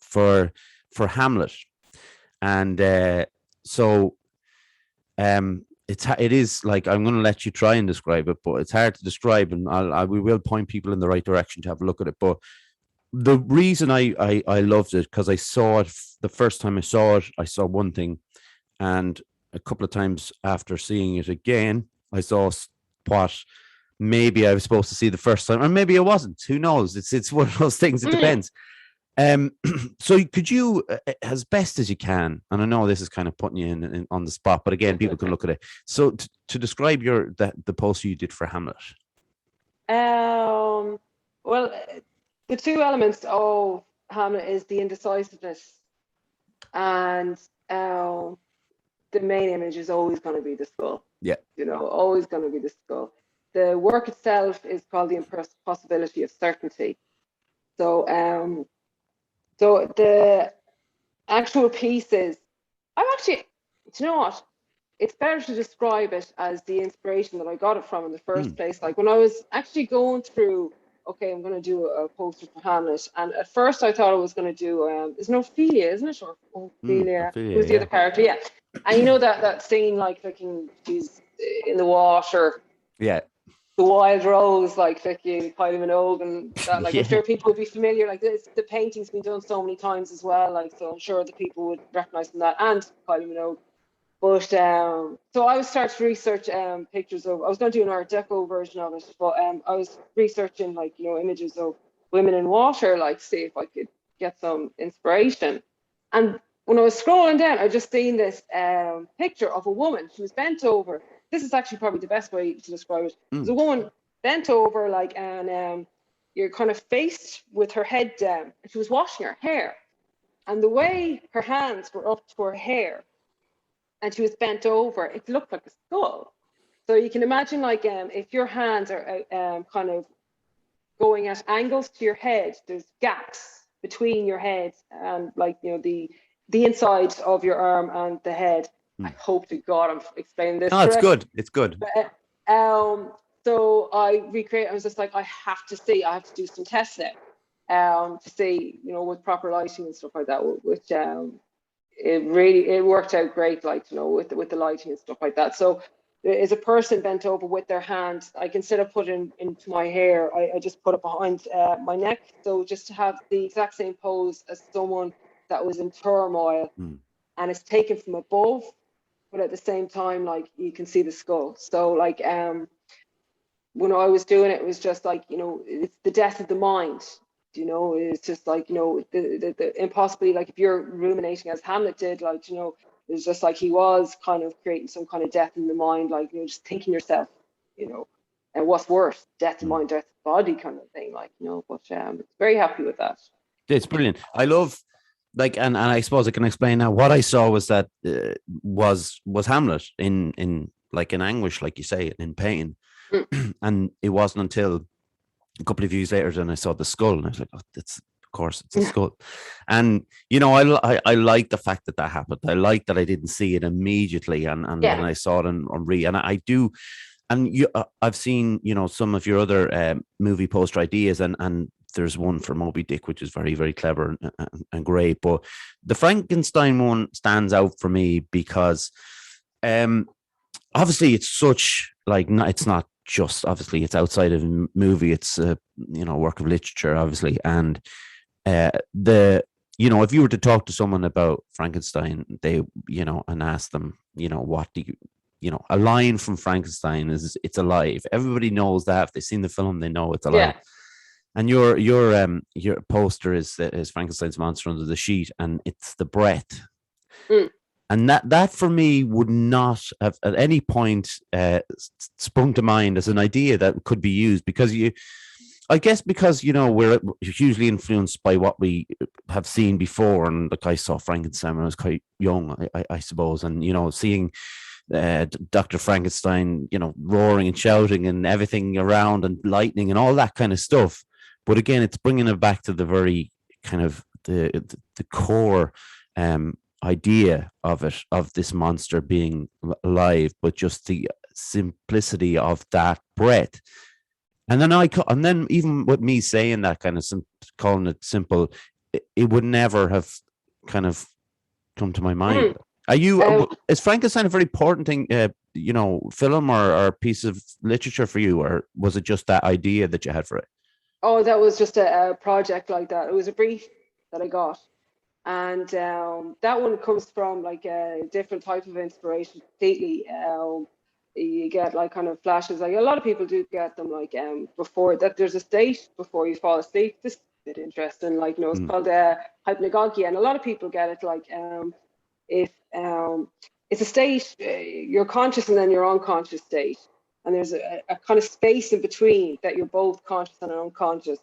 for Hamlet, and so it is like, I'm going to let you try and describe it, but it's hard to describe, and we will point people in the right direction to have a look at it. But the reason I loved it, because I saw it the first time I saw one thing, and a couple of times after seeing it again, I saw what maybe I was supposed to see the first time, or maybe I wasn't. Who knows? It's one of those things. It depends. So could you, as best as you can, and I know this is kind of putting you in on the spot, but again, people can look at it. So to describe the poster you did for Hamlet. Well, the two elements of Hamlet is the indecisiveness, and the main image is always going to be the skull. Yeah. Always going to be the skull. The work itself is called the impossibility of certainty. So the actual piece is, do you know what? It's better to describe it as the inspiration that I got it from in the first place. Like when I was actually going through okay, I'm going to do a poster for Hamlet. And at first I thought I was going to do, it's Ophelia, isn't it? Or Ophelia. Who's the other character? Yeah. And you know that scene, like, she's in the water. Yeah. The Wild Rose, like fucking Kylie Minogue, and that, like, I'm sure people would be familiar. Like, the painting's been done so many times as well. Like, so I'm sure the people would recognize that, and Kylie Minogue. But so I started to research pictures of. I was going to do an Art Deco version of it, but I was researching, like, images of women in water, like, see if I could get some inspiration. And when I was scrolling down, I just seen this picture of a woman. She was bent over. This is actually probably the best way to describe it. There's a woman bent over, like, and you're kind of faced with her head down. And she was washing her hair, and the way her hands were up to her hair, and she was bent over, it looked like a skull. So you can imagine, like, if your hands are kind of going at angles to your head, there's gaps between your head and, like, the inside of your arm and the head. I hope to God I'm explaining this. No, it's good. It's good. But, so I was just like, I have to do some tests now, to see, with proper lighting and stuff like that, which it worked out great, like, with the lighting and stuff like that. So there is a person bent over with their hand. Like, instead of putting into my hair, I just put it behind my neck. So just to have the exact same pose as someone that was in turmoil, and it's taken from above, but at the same time, like, you can see the skull. So, like, when I was doing it, it was just like, it's the death of the mind. It's just like, the impossibly, like, if you're ruminating as Hamlet did, like, it's just like he was kind of creating some kind of death in the mind, like, just thinking yourself, and what's worse, death of mind, death of body kind of thing, like, but very happy with that. It's brilliant. I love, like, and I suppose I can explain now. What I saw was that was Hamlet in like in anguish, like you say, in pain, and it wasn't until a couple of years later then I saw the skull, and I was like, oh, of course it's a skull. And I like the fact that happened. I like that I didn't see it immediately, and I saw it and I do. And I've seen some of your other movie poster ideas, and there's one for Moby Dick which is very, very clever and great, but the Frankenstein one stands out for me because obviously it's such, like, it's not just, obviously it's outside of a movie, it's a work of literature, obviously, and if you were to talk to someone about Frankenstein, they and ask them what do you a line from Frankenstein is, it's alive. Everybody knows that. If they've seen the film, they know it's alive. And your poster is Frankenstein's monster under the sheet, and it's the breath. And that for me would not have at any point sprung to mind as an idea that could be used, because we're hugely influenced by what we have seen before. And, like, I saw Frankenstein when I was quite young, I suppose, and seeing Dr. Frankenstein, roaring and shouting and everything around, and lightning and all that kind of stuff. But again, it's bringing it back to the very kind of the core idea of this monster being alive, but just the simplicity of that breath. And then even with me saying that, kind of calling it simple, it would never have kind of come to my mind. Is Frankenstein a very important thing, film or piece of literature for you, or was it just that idea that you had for it? Oh, that was just a project like that. It was a brief that I got. And that one comes from, like, a different type of inspiration completely. You get, like, kind of flashes, like a lot of people do get them, like, before that, there's a state before you fall asleep. This is a bit interesting, like, it's called hypnagogia, and a lot of people get it, like, if it's a state, you're conscious and then your unconscious state, and there's a kind of space in between that you're both conscious and unconscious.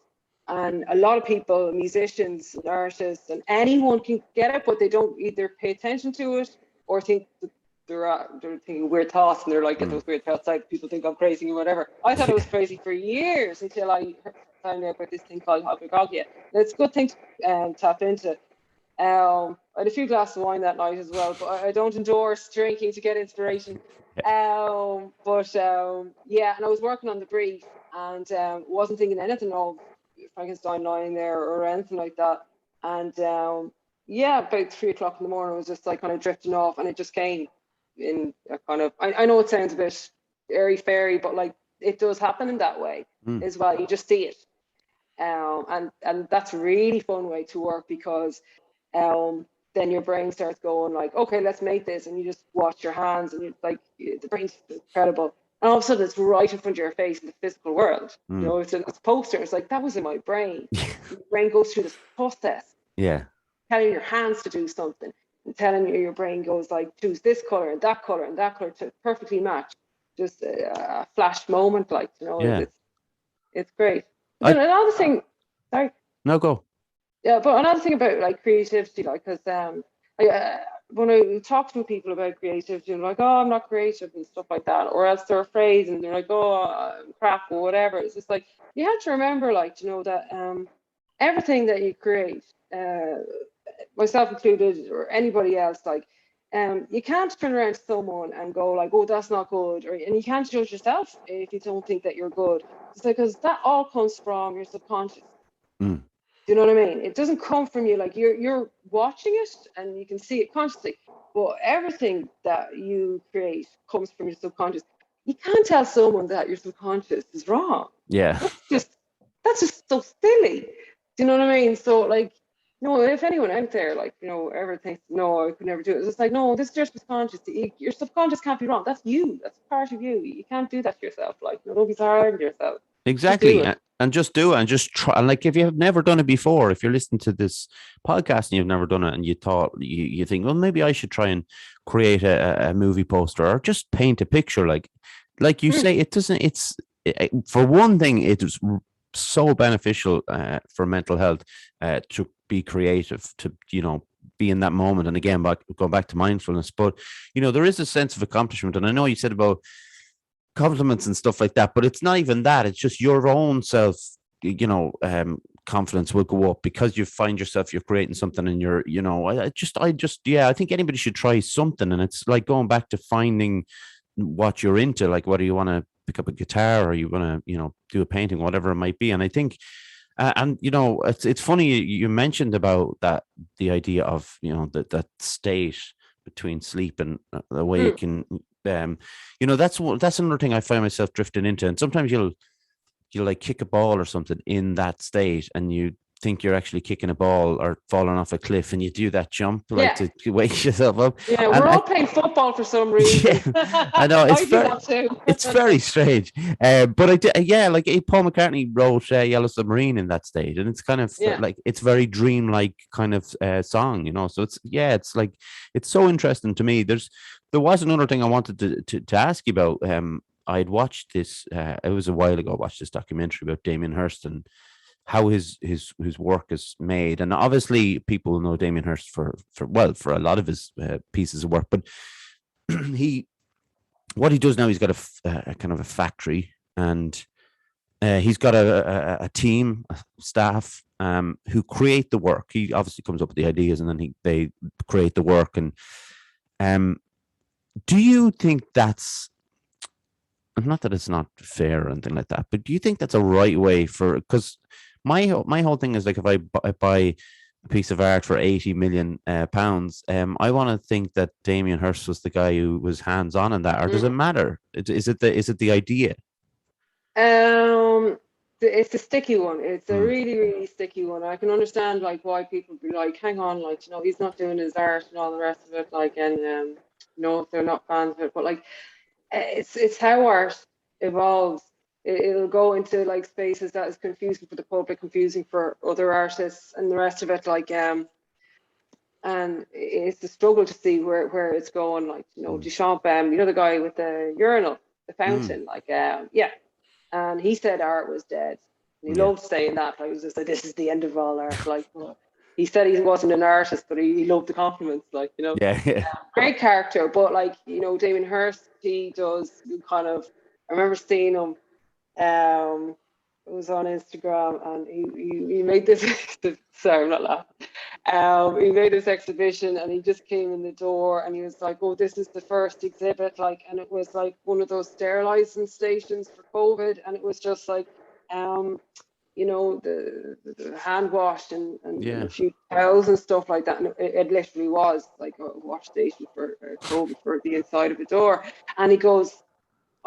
And a lot of people, musicians and artists and anyone, can get it, but they don't either pay attention to it or think that they're thinking weird thoughts, and they're like, get those weird thoughts out, people think I'm crazy or whatever. I thought I was crazy for years until I found out about this thing called hypnagogia. It's a good thing to tap into. I had a few glasses of wine that night as well, but I don't endorse drinking to get inspiration. Yeah, and I was working on the brief and wasn't thinking anything of Frankenstein lying there or anything like that. And yeah, about 3 o'clock in the morning, I was just like kind of drifting off, and it just came in a kind of. I know it sounds a bit airy fairy, but like it does happen in that way as well. You just see it, and that's a really fun way to work because then your brain starts going like, okay, let's make this, and you just watch your hands, and you're like, the brain's incredible. And all of a sudden, it's right in front of your face in the physical world. You know, it's a poster. It's like that was in my brain. Your brain goes through this process. Yeah. Telling your hands to do something, and telling your brain goes like, choose this color and that color and that color to perfectly match. Just a flash moment, like, you know, Yeah. it's great. But then another thing, sorry. No, go. Yeah, but another thing about like creativity, like, because when I talk to people about creativity, I'm like, oh, I'm not creative and stuff like that, or else they're afraid and they're like, oh, I'm crap or whatever. It's just like you have to remember, like, you know, that everything that you create, myself included, or anybody else, like, you can't turn around to someone and go like, oh, that's not good, and you can't judge yourself if you don't think that you're good. It's like, because that all comes from your subconscious. Do you know what I mean? It doesn't come from you. Like you're watching it and you can see it consciously, but everything that you create comes from your subconscious. You can't tell someone that your subconscious is wrong. Yeah. That's just so silly. Do you know what I mean? So like, no, if anyone out there, like, you know, ever thinks, no, I could never do it, it's just like, no, this is your subconscious. Your subconscious can't be wrong. That's you. That's part of you. You can't do that to yourself. Like, no, don't be so hard on yourself. Exactly. And just do it and just try. And like, if you have never done it before, if you're listening to this podcast and you've never done it and you thought, you think, well, maybe I should try and create a movie poster or just paint a picture. Like you say, it doesn't, for one thing, it is so beneficial for mental health to be creative, to, you know, be in that moment. And again, going back to mindfulness, but, you know, there is a sense of accomplishment. And I know you said about compliments and stuff like that, but it's not even that. It's just your own self, you know, confidence will go up because you find yourself, you're creating something and you're, you know, I think anybody should try something. And it's like going back to finding what you're into, like whether you want to pick up a guitar or you want to, you know, do a painting, whatever it might be. And I think, and, you know, it's funny you mentioned about that, the idea of, you know, that state between sleep and awake and, you know, that's another thing I find myself drifting into. And sometimes you'll like kick a ball or something in that state and you think you're actually kicking a ball or falling off a cliff and you do that jump like to wake yourself up. Yeah, we're all playing football for some reason. Yeah, I know it's very strange. But I did, like Paul McCartney wrote Yellow Submarine in that state, and it's kind of like it's very dreamlike kind of song, you know. So it's like it's so interesting to me. There was another thing I wanted to ask you about. I'd watched this. It was a while ago. I watched this documentary about Damien Hirst and how his work is made, and obviously people know Damien Hirst for a lot of his pieces of work. But what he does now, he's got a kind of a factory, and he's got a team, a staff who create the work. He obviously comes up with the ideas, and then they create the work. And do you think that's, not that it's not fair or anything like that, but do you think that's a right way for? Because my whole thing is like, if I buy a piece of art for 80 million pounds, I want to think that Damien Hirst was the guy who was hands on in that, or does it matter? Is it the idea? It's a sticky one. It's a really, really sticky one. I can understand like why people be like, hang on, like, you know, he's not doing his art and all the rest of it, like, and you know, if they're not fans of it, but like, it's how art evolves. It'll go into like spaces that is confusing for the public, confusing for other artists, and the rest of it, like, and it's a struggle to see where it's going. Like, you know, Duchamp, you know, the guy with the urinal, the fountain, like, and he said art was dead. And he loved saying that. Like, it was just like, this is the end of all art. Like, he said he wasn't an artist, but he loved the compliments. Like, you know, great character. But like, you know, Damien Hirst, he does kind of. I remember seeing him. It was on Instagram, and he made this. Sorry, I'm not laughing. He made this exhibition and he just came in the door and he was like, oh, this is the first exhibit, like, and it was like one of those sterilizing stations for COVID, and it was just like the hand wash and a few towels and stuff like that, and it literally was like a wash station for COVID for the inside of a door. And he goes,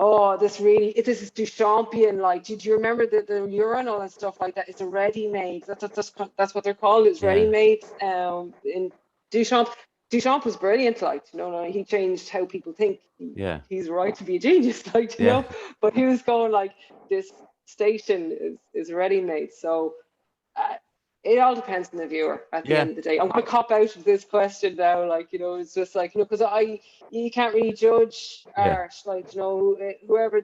oh, this is Duchampian. Like, did you remember the urinal and stuff like that? It's a ready-made. That's what they're called. It's ready-made. In Duchamp. Duchamp was brilliant. Like, he changed how people think. He's right to be a genius. Like, know. But he was going like, this station is ready-made. So it all depends on the viewer at the end of the day. I'm going to cop out of this question now, like, it's just like, because you can't really judge art, like, whoever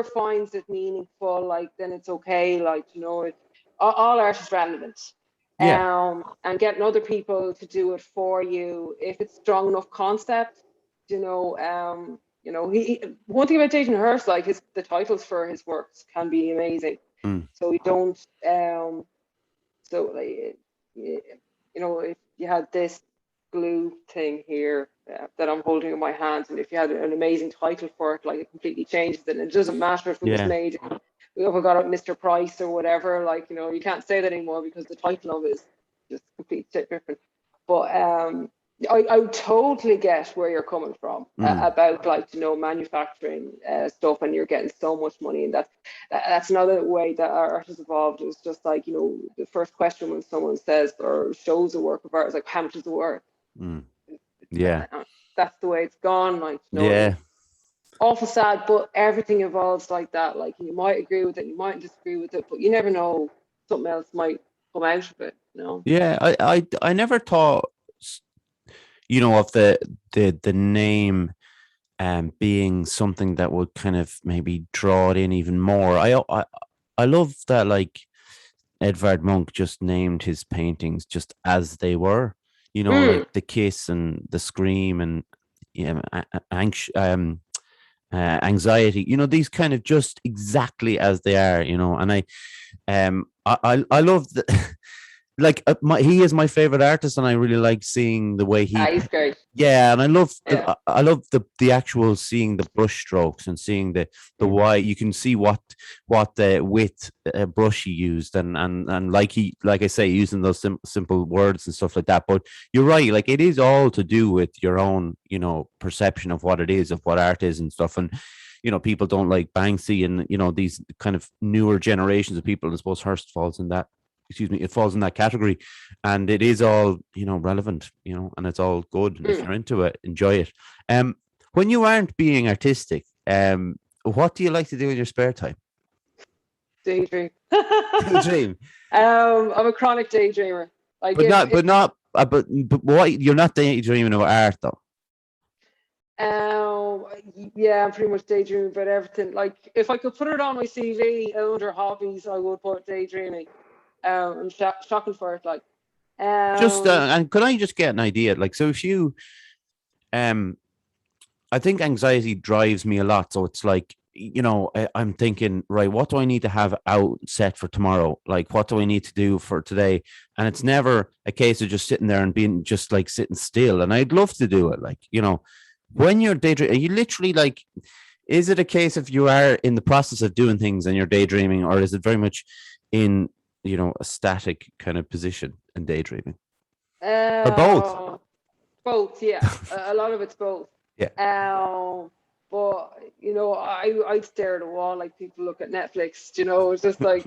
finds it meaningful, like, then it's okay, like, all art is relevant. And getting other people to do it for you, if it's strong enough concept, one thing about Jason Hurst, like, the titles for his works can be amazing. So we don't so, like, if you had this glue thing here that I'm holding in my hand, and if you had an amazing title for it, like, it completely changes it. And it doesn't matter if it was made, we got it Mr. Price or whatever, like, you can't say that anymore because the title of it is just completely different. But I totally get where you're coming from about, like, manufacturing stuff, and you're getting so much money, and that's another way that our art has evolved. It's just like, the first question when someone says or shows a work of art is like, how much is it worth? That's the way it's gone, like, awful sad, but everything evolves like that. Like, you might agree with it, you might disagree with it, but you never know, something else might come out of it. I never thought of the name being something that would kind of maybe draw it in even more. I love that, like, Edvard Munch just named his paintings just as they were, like the kiss and the scream and anxiety, these kind of just exactly as they are, and I love that. Like, he is my favorite artist, and I really like seeing the way he's great. And I love the actual seeing the brush strokes and seeing the why. You can see what the width brush he used, and like I say, using those simple words and stuff like that. But you're right, like, it is all to do with your own perception of what it is, of what art is and stuff. And people don't like Banksy and these kind of newer generations of people. I suppose Hurst falls in that. It falls in that category, and it is all relevant, and it's all good. And if you're into it, enjoy it. When you aren't being artistic, what do you like to do in your spare time? Daydream. Daydream. I'm a chronic daydreamer. Like, but what, you're not daydreaming about art though? I'm pretty much daydreaming about everything. Like, if I could put it on my CV under hobbies, I would put daydreaming. I'm shocking for it, like. And could I just get an idea? Like, so if you, I think anxiety drives me a lot. So it's like, I'm thinking, right, what do I need to have out set for tomorrow? Like, what do I need to do for today? And it's never a case of just sitting there and being just like sitting still. And I'd love to do it. Like, when you're daydreaming, are you literally like, is it a case of you are in the process of doing things and you're daydreaming, or is it very much in a static kind of position and daydreaming? Or both? Both, yeah. A lot of it's both. Yeah. But I stare at a wall like people look at Netflix. It's just like,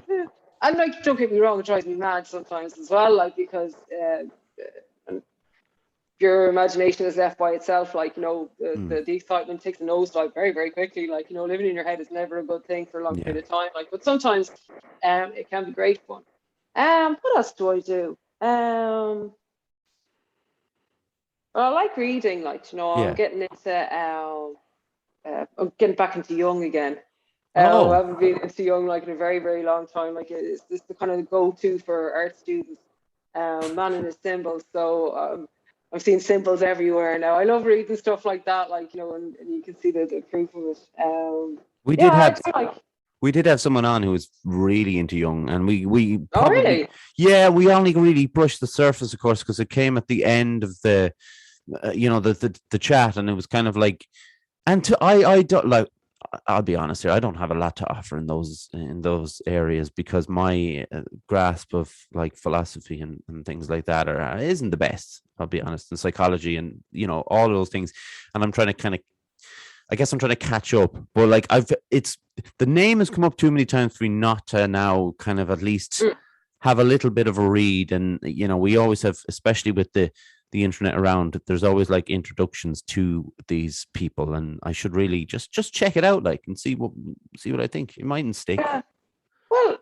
and, like, don't get me wrong, it drives me mad sometimes as well, like, because your imagination is left by itself. Like, the excitement takes a nosedive very, very quickly. Like, living in your head is never a good thing for a long period of time. Like, but sometimes it can be great fun. What else do I do? I like reading. Like, I'm getting into I'm getting back into Jung again. I haven't been into Jung, like, in a very, very long time. Like, it's the kind of go-to for art students. Man and his symbols. So I've seen symbols everywhere now. I love reading stuff like that, like, and you can see the proof of it. We did have someone on who was really into Jung, and we Oh, probably, really? yeah, we only really brushed the surface, of course, because it came at the end of the, the chat, and it was kind of like, and I don't like. I'll be honest here. I don't have a lot to offer in those areas because my grasp of like philosophy and things like that isn't the best. I'll be honest, and psychology and all of those things, and I'm trying to kind of, I guess I'm trying to catch up. But like it's the name has come up too many times for me not to now kind of at least Mm. have a little bit of a read. And we always have, especially with the internet around, there's always like introductions to these people, and I should really just check it out, like, and see what I think. It mightn't stick. Yeah. Well,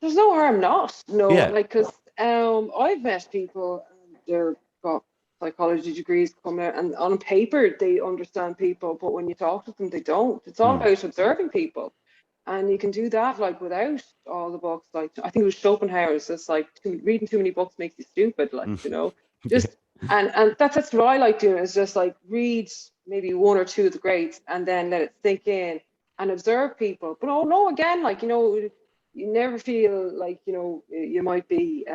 there's no harm not. No, Yeah. like, because I've met people, and they're got psychology degrees coming out, and on paper they understand people, but when you talk to them, they don't. It's all about observing people, and you can do that like without all the books. Like, I think it was Schopenhauer's. It's like reading too many books makes you stupid. Like, Yeah. just and that's what I like doing. Is just like read maybe one or two of the greats, and then let it sink in and observe people. But oh no, again, like, you never feel like, you might be,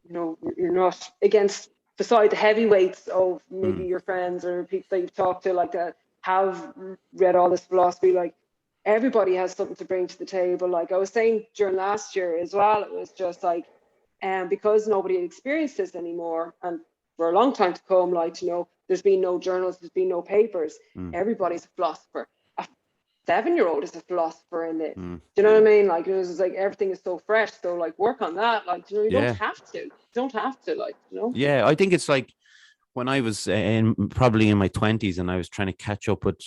you're not against, beside the heavyweights of maybe your friends or people that you've talked to, like, that have read all this philosophy. Like, everybody has something to bring to the table. Like I was saying during last year as well, it was just like, because nobody had experienced this anymore, and for a long time to come, like, there's been no journals, there's been no papers. Everybody's a philosopher. 7-year-old is a philosopher in this. Do you know what I mean? Like, it was like everything is so fresh. So like, work on that. Like, you Yeah. don't have to. You don't have to, like, Yeah, I think it's like when I was probably in my 20s, and I was trying to catch up with,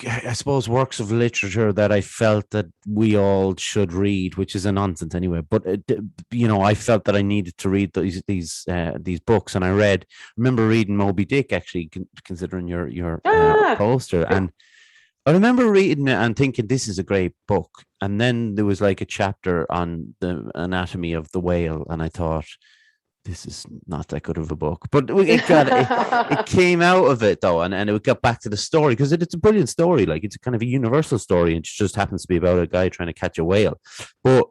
I suppose, works of literature that I felt that we all should read, which is a nonsense anyway. But I felt that I needed to read these books, and I remember reading Moby Dick, actually, considering your poster, and I remember reading it and thinking this is a great book. And then there was like a chapter on the anatomy of the whale, and I thought, this is not that good of a book. But it came out of it though, and it got back to the story, because it's a brilliant story. Like, it's a kind of a universal story, and it just happens to be about a guy trying to catch a whale. But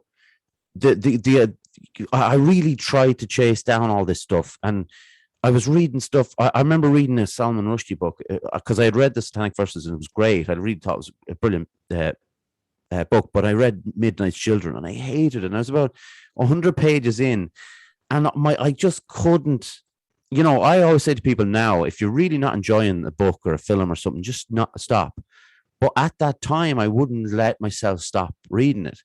I really tried to chase down all this stuff, and I was reading stuff. I remember reading a Salman Rushdie book, because I had read the Satanic Verses, and it was great. I really thought it was a brilliant book, but I read Midnight's Children, and I hated it. And I was about 100 pages in, and I just couldn't. I always say to people now, if you're really not enjoying a book or a film or something, just not stop. But at that time, I wouldn't let myself stop reading it.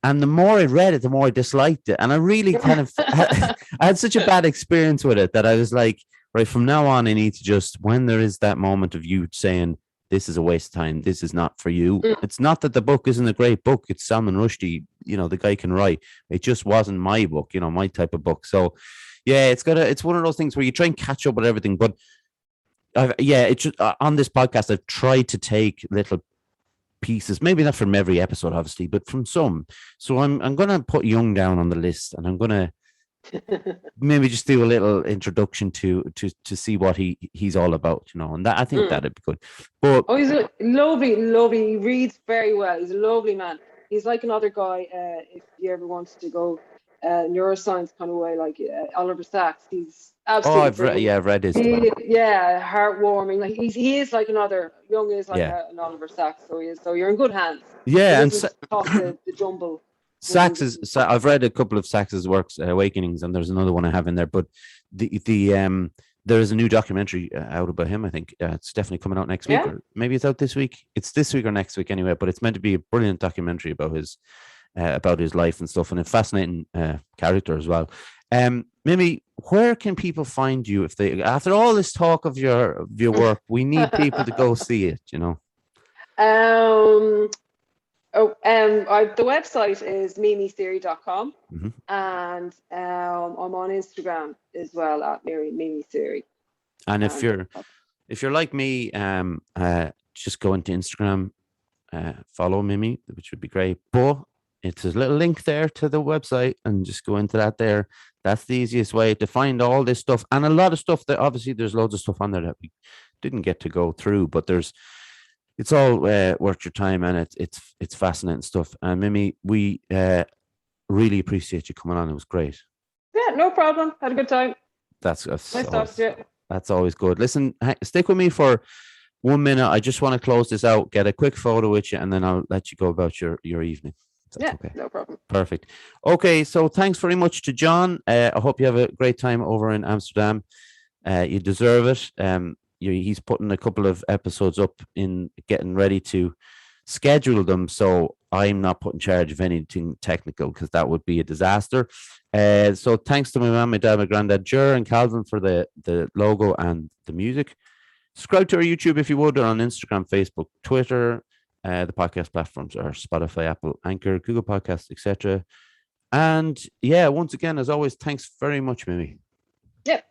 And the more I read it, the more I disliked it. And I really kind of, I had such a bad experience with it that I was like, right, from now on, I need to just, when there is that moment of you saying, this is a waste of time, this is not for you. It's not that the book isn't a great book. It's Salman Rushdie, the guy can write. It just wasn't my book, my type of book. So yeah, it's one of those things where you try and catch up with everything. But it's just, on this podcast, I've tried to take little pieces, maybe not from every episode, obviously, but from some. So I'm going to put Jung down on the list, and I'm going to maybe just do a little introduction to see what he's all about, and that, I think that'd be good. But he's a lovely, he reads very well. He's a lovely man. He's like another guy, if you ever wanted to go neuroscience kind of way, like Oliver Sacks. He's absolutely I've read his heartwarming. Like, he is like another, Jung is like an Oliver Sacks. So he is. So you're in good hands. And talk the jumble. Sacks I've read a couple of Sacks's works, Awakenings, and there's another one I have in there. But there is a new documentary out about him. I think it's definitely coming out next week, or maybe it's out this week. It's this week or next week anyway. But it's meant to be a brilliant documentary about his life and stuff, and a fascinating character as well. Mimi, where can people find you if they, after all this talk of your work, we need people to go see it, The website is mimiseery.com, and I'm on Instagram as well at Mimi Seery. And if you're like me, just go into Instagram, follow Mimi, which would be great. But it's a little link there to the website, and just go into that there. That's the easiest way to find all this stuff, and a lot of stuff that, obviously, there's loads of stuff on there that we didn't get to go through, but there's it's all worth your time, and it's fascinating stuff. And Mimi, we really appreciate you coming on. It was great. Yeah, no problem. Had a good time. That's Nice always, talking to you. that's always good. Listen, stick with me for 1 minute. I just want to close this out, get a quick photo with you, and then I'll let you go about your evening. Yeah, okay. No problem. Perfect. Okay, so thanks very much to John. I hope you have a great time over in Amsterdam. You deserve it. He's putting a couple of episodes up in getting ready to schedule them, so I'm not put in charge of anything technical because that would be a disaster. So thanks to my mom, my dad, my granddad, Jer and Calvin for the logo and the music. Subscribe to our YouTube if you would, or on Instagram, Facebook, Twitter. The podcast platforms are Spotify, Apple, Anchor, Google Podcasts, etc. And yeah, once again, as always, thanks very much, Mimi. Yep.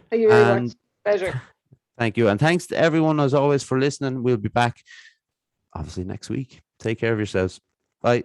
Thank you very much. Pleasure. Thank you. And thanks to everyone, as always, for listening. We'll be back, obviously, next week. Take care of yourselves. Bye.